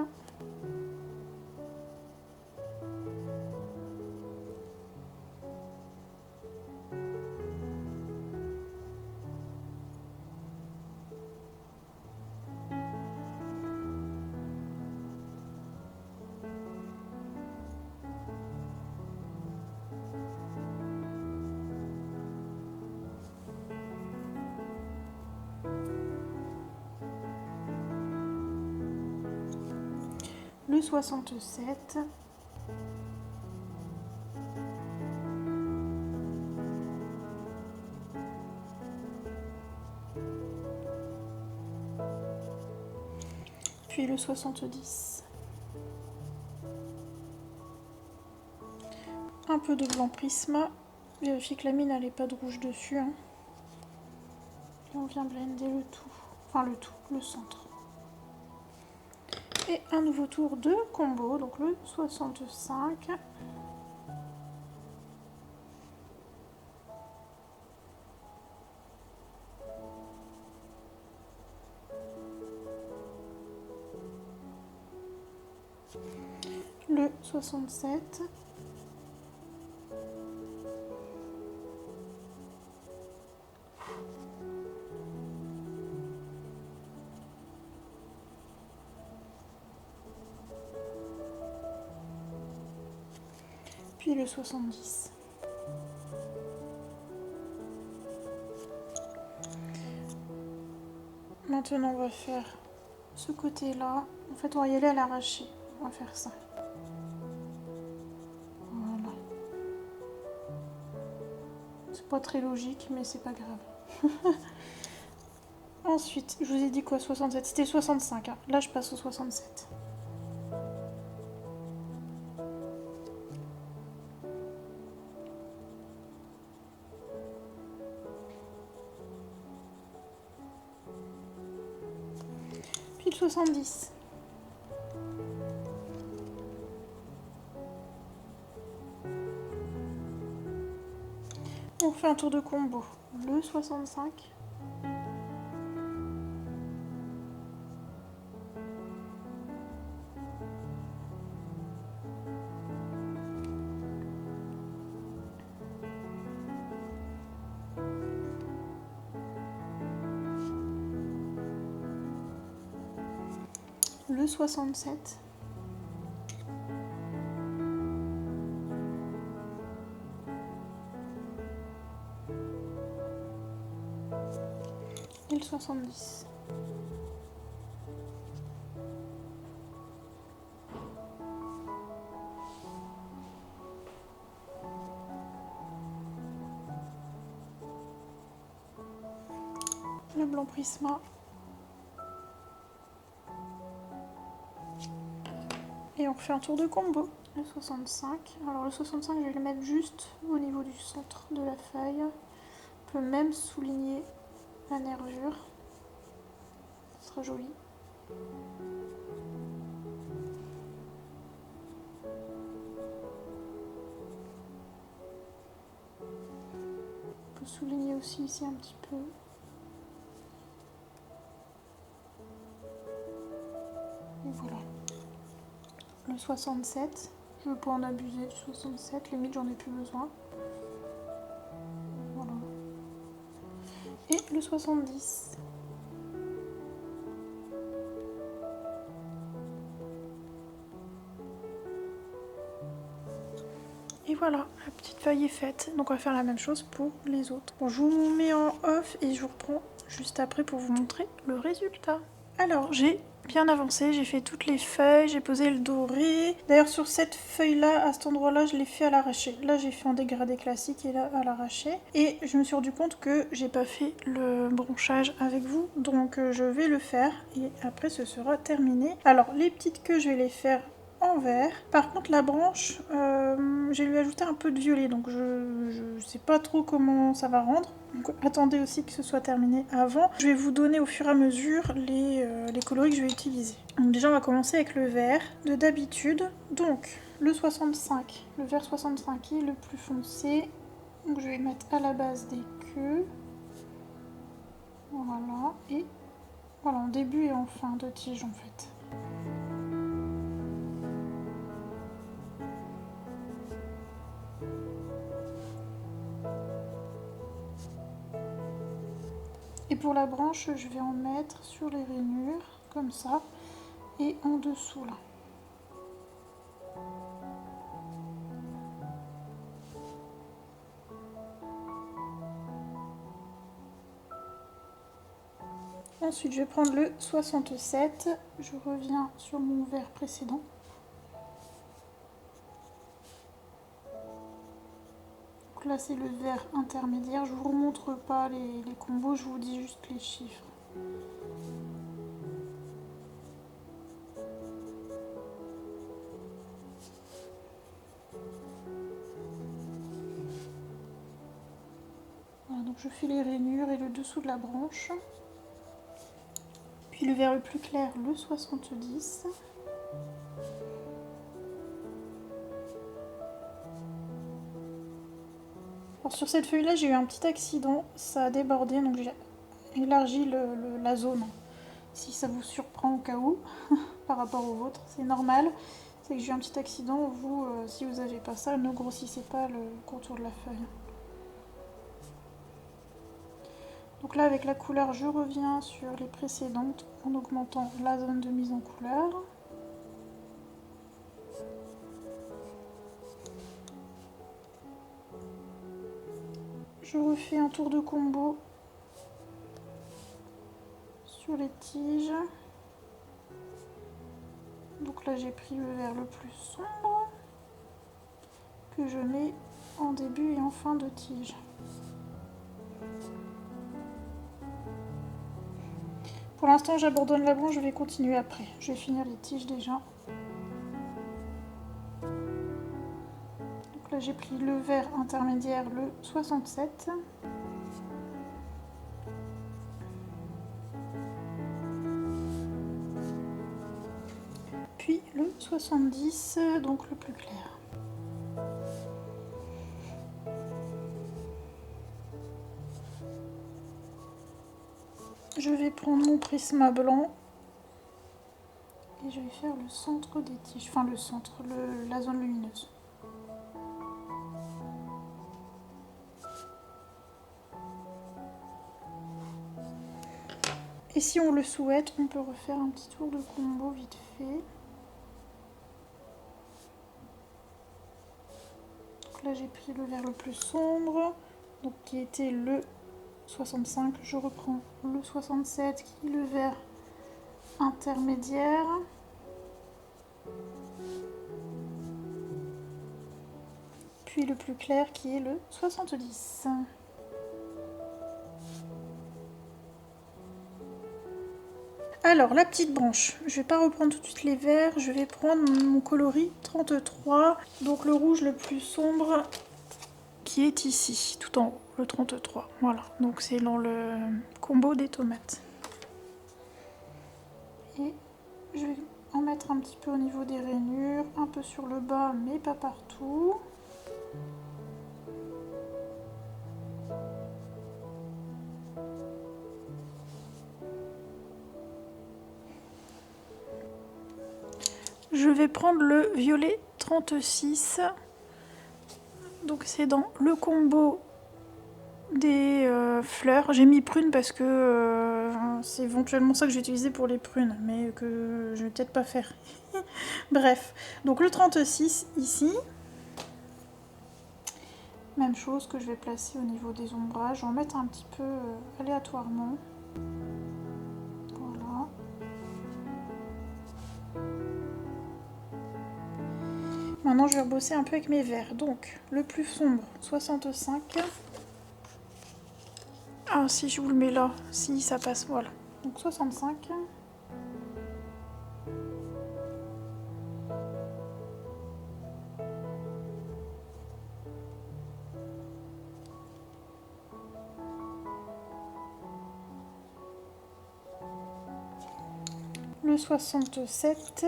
Le 67. Puis le 70. Un peu de blanc prisma. Vérifiez que la mine n'allait pas de rouge dessus. Hein. Et on vient blender le tout. Enfin le tout, le centre. Et un nouveau tour de combo, donc le 65. Le 67. Puis le 70. Maintenant on va faire ce côté-là. En fait on va y aller à l'arraché. On va faire ça. Voilà. C'est pas très logique mais c'est pas grave. Ensuite, je vous ai dit quoi, 67? C'était 65. Hein. Là je passe au 67. Puis le 70. On fait un tour de combo. Le 65. Le 67. Et le 70. Le blanc prisma. Et on refait un tour de combo. Le 65. Alors le 65, je vais le mettre juste au niveau du centre de la feuille. On peut même souligner la nervure. Ce sera joli. On peut souligner aussi ici un petit peu. Et voilà. Le 67. Je ne veux pas en abuser du 67. Limite, j'en ai plus besoin. Voilà. Et le 70. Et voilà, la petite feuille est faite. Donc on va faire la même chose pour les autres. Bon, je vous mets en off et je vous reprends juste après pour vous montrer le résultat. Alors, j'ai bien avancé, j'ai fait toutes les feuilles, j'ai posé le doré. D'ailleurs, sur cette feuille-là, à cet endroit-là, je l'ai fait à l'arraché. Là, j'ai fait en dégradé classique et là, à l'arraché. Et je me suis rendu compte que j'ai pas fait le bronchage avec vous. Donc, je vais le faire et après, ce sera terminé. Alors, les petites queues, je vais les faire en vert. Par contre la branche, j'ai lui ajouté un peu de violet, donc je sais pas trop comment ça va rendre. Donc attendez aussi que ce soit terminé avant. Je vais vous donner au fur et à mesure les coloris que je vais utiliser. Donc déjà on va commencer avec le vert de d'habitude. Donc le 65, le vert 65 est le plus foncé. Donc je vais mettre à la base des queues. Voilà, et Voilà, en début et en fin de tige en fait. Et pour la branche, je vais en mettre sur les rainures, comme ça, et en dessous là. Ensuite, je vais prendre le 67, je reviens sur mon vert précédent. Donc là, c'est le vert intermédiaire. Je ne vous remontre pas les combos, je vous dis juste les chiffres. Voilà, donc je fais les rainures et le dessous de la branche. Puis le vert le plus clair, le 70. Alors sur cette feuille là, j'ai eu un petit accident, ça a débordé, donc j'ai élargi la zone. Si ça vous surprend au cas où, par rapport au vôtre, c'est normal. C'est que j'ai eu un petit accident, vous, si vous n'avez pas ça, ne grossissez pas le contour de la feuille. Donc là, avec la couleur, je reviens sur les précédentes en augmentant la zone de mise en couleur. Je refais un tour de combo sur les tiges. Donc là, j'ai pris le vert le plus sombre que je mets en début et en fin de tige. Pour l'instant, j'abandonne la branche, je vais continuer après. Je vais finir les tiges déjà. Donc là, j'ai pris le vert intermédiaire, le 67. Puis le 70, donc le plus clair. Je vais prendre mon prisma blanc et je vais faire le centre des tiges, enfin le centre, la zone lumineuse. Et si on le souhaite, on peut refaire un petit tour de combo vite fait. Donc là j'ai pris le vert le plus sombre, donc qui était le 65. Je reprends le 67 qui est le vert intermédiaire. Puis le plus clair qui est le 70. Alors la petite branche, je vais pas reprendre tout de suite les verts, je vais prendre mon coloris 33, donc le rouge le plus sombre qui est ici, tout en haut, le 33. Voilà, donc c'est dans le combo des tomates. Et je vais en mettre un petit peu au niveau des rainures, un peu sur le bas mais pas partout. Je vais prendre le violet 36, donc c'est dans le combo des fleurs. J'ai mis prunes parce que c'est éventuellement ça que j'ai utilisé pour les prunes, mais que je vais peut-être pas faire. Bref, donc le 36 ici. Même chose que je vais placer au niveau des ombrages, je vais en mettre un petit peu aléatoirement. Voilà. Maintenant je vais rebosser un peu avec mes verts. Donc le plus sombre, 65. Ah si je vous le mets là, si ça passe, voilà. Donc 65. Le 67.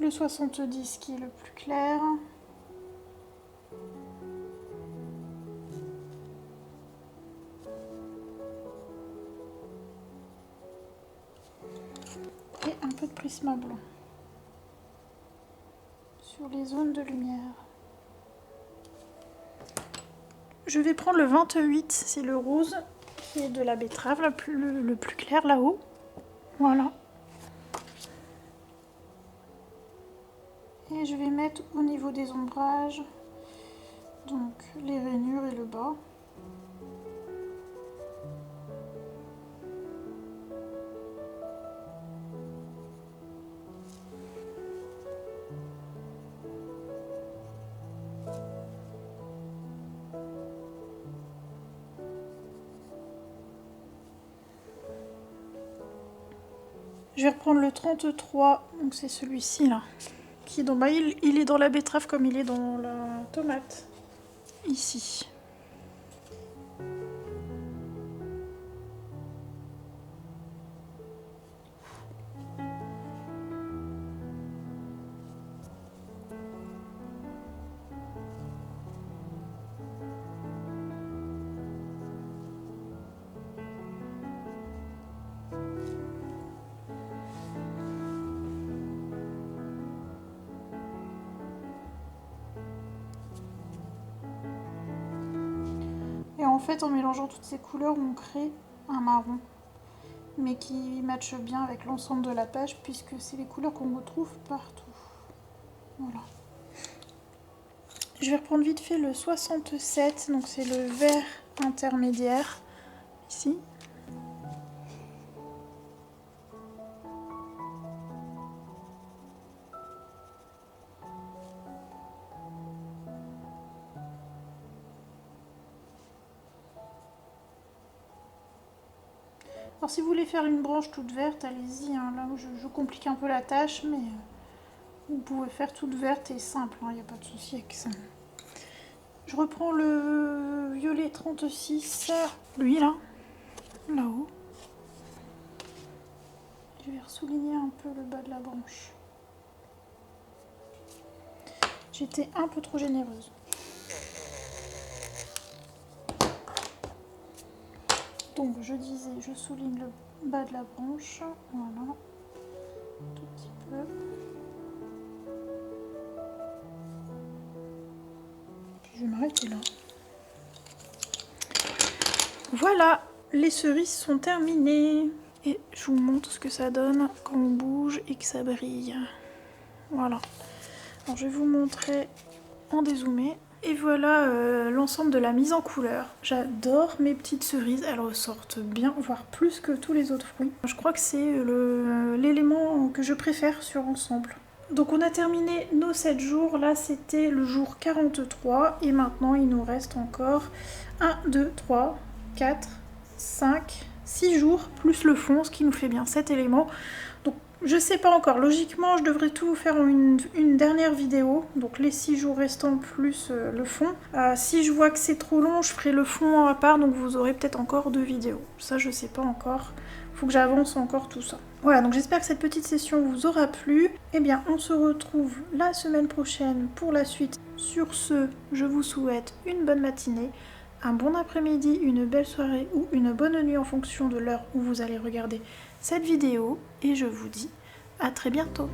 Le 70 qui est le plus clair. Et un peu de prisma blanc sur les zones de lumière. Je vais prendre le 28, c'est le rose qui est de la betterave, le plus clair là-haut. Voilà. Et je vais mettre au niveau des ombrages, donc les rainures et le bas. Je vais reprendre le 33, donc c'est celui-ci là. Qui est dans, il est dans la betterave comme il est dans la tomate. Ici. Et en fait, en mélangeant toutes ces couleurs, on crée un marron, mais qui matche bien avec l'ensemble de la page, puisque c'est les couleurs qu'on retrouve partout. Voilà. Je vais reprendre vite fait le 67, donc c'est le vert intermédiaire, ici. Alors si vous voulez faire une branche toute verte, allez-y, hein. Là je complique un peu la tâche, mais vous pouvez faire toute verte et simple, il n'y a pas de souci avec ça. Je reprends le violet 36, lui là, là-haut. Je vais ressouligner un peu le bas de la branche. J'étais un peu trop généreuse. Donc je disais, je souligne le bas de la branche, voilà, un tout petit peu. Puis je vais m'arrêter là. Voilà, les cerises sont terminées. Et je vous montre ce que ça donne quand on bouge et que ça brille. Voilà. Alors je vais vous montrer en dézoomé. Et voilà l'ensemble de la mise en couleur. J'adore mes petites cerises, elles ressortent bien, voire plus que tous les autres fruits. Je crois que c'est l'élément que je préfère sur l'ensemble. Donc on a terminé nos 7 jours, là c'était le jour 43 et maintenant il nous reste encore 1, 2, 3, 4, 5, 6 jours plus le fond, ce qui nous fait bien 7 éléments. Donc je sais pas encore, logiquement je devrais tout faire en une dernière vidéo, donc les 6 jours restants plus le fond. Si je vois que c'est trop long, je ferai le fond à part, donc vous aurez peut-être encore 2 vidéos. Ça je sais pas encore, faut que j'avance encore tout ça. Voilà, donc j'espère que cette petite session vous aura plu. Eh bien on se retrouve la semaine prochaine pour la suite. Sur ce, je vous souhaite une bonne matinée, un bon après-midi, une belle soirée ou une bonne nuit en fonction de l'heure où vous allez regarder cette vidéo et je vous dis à très bientôt.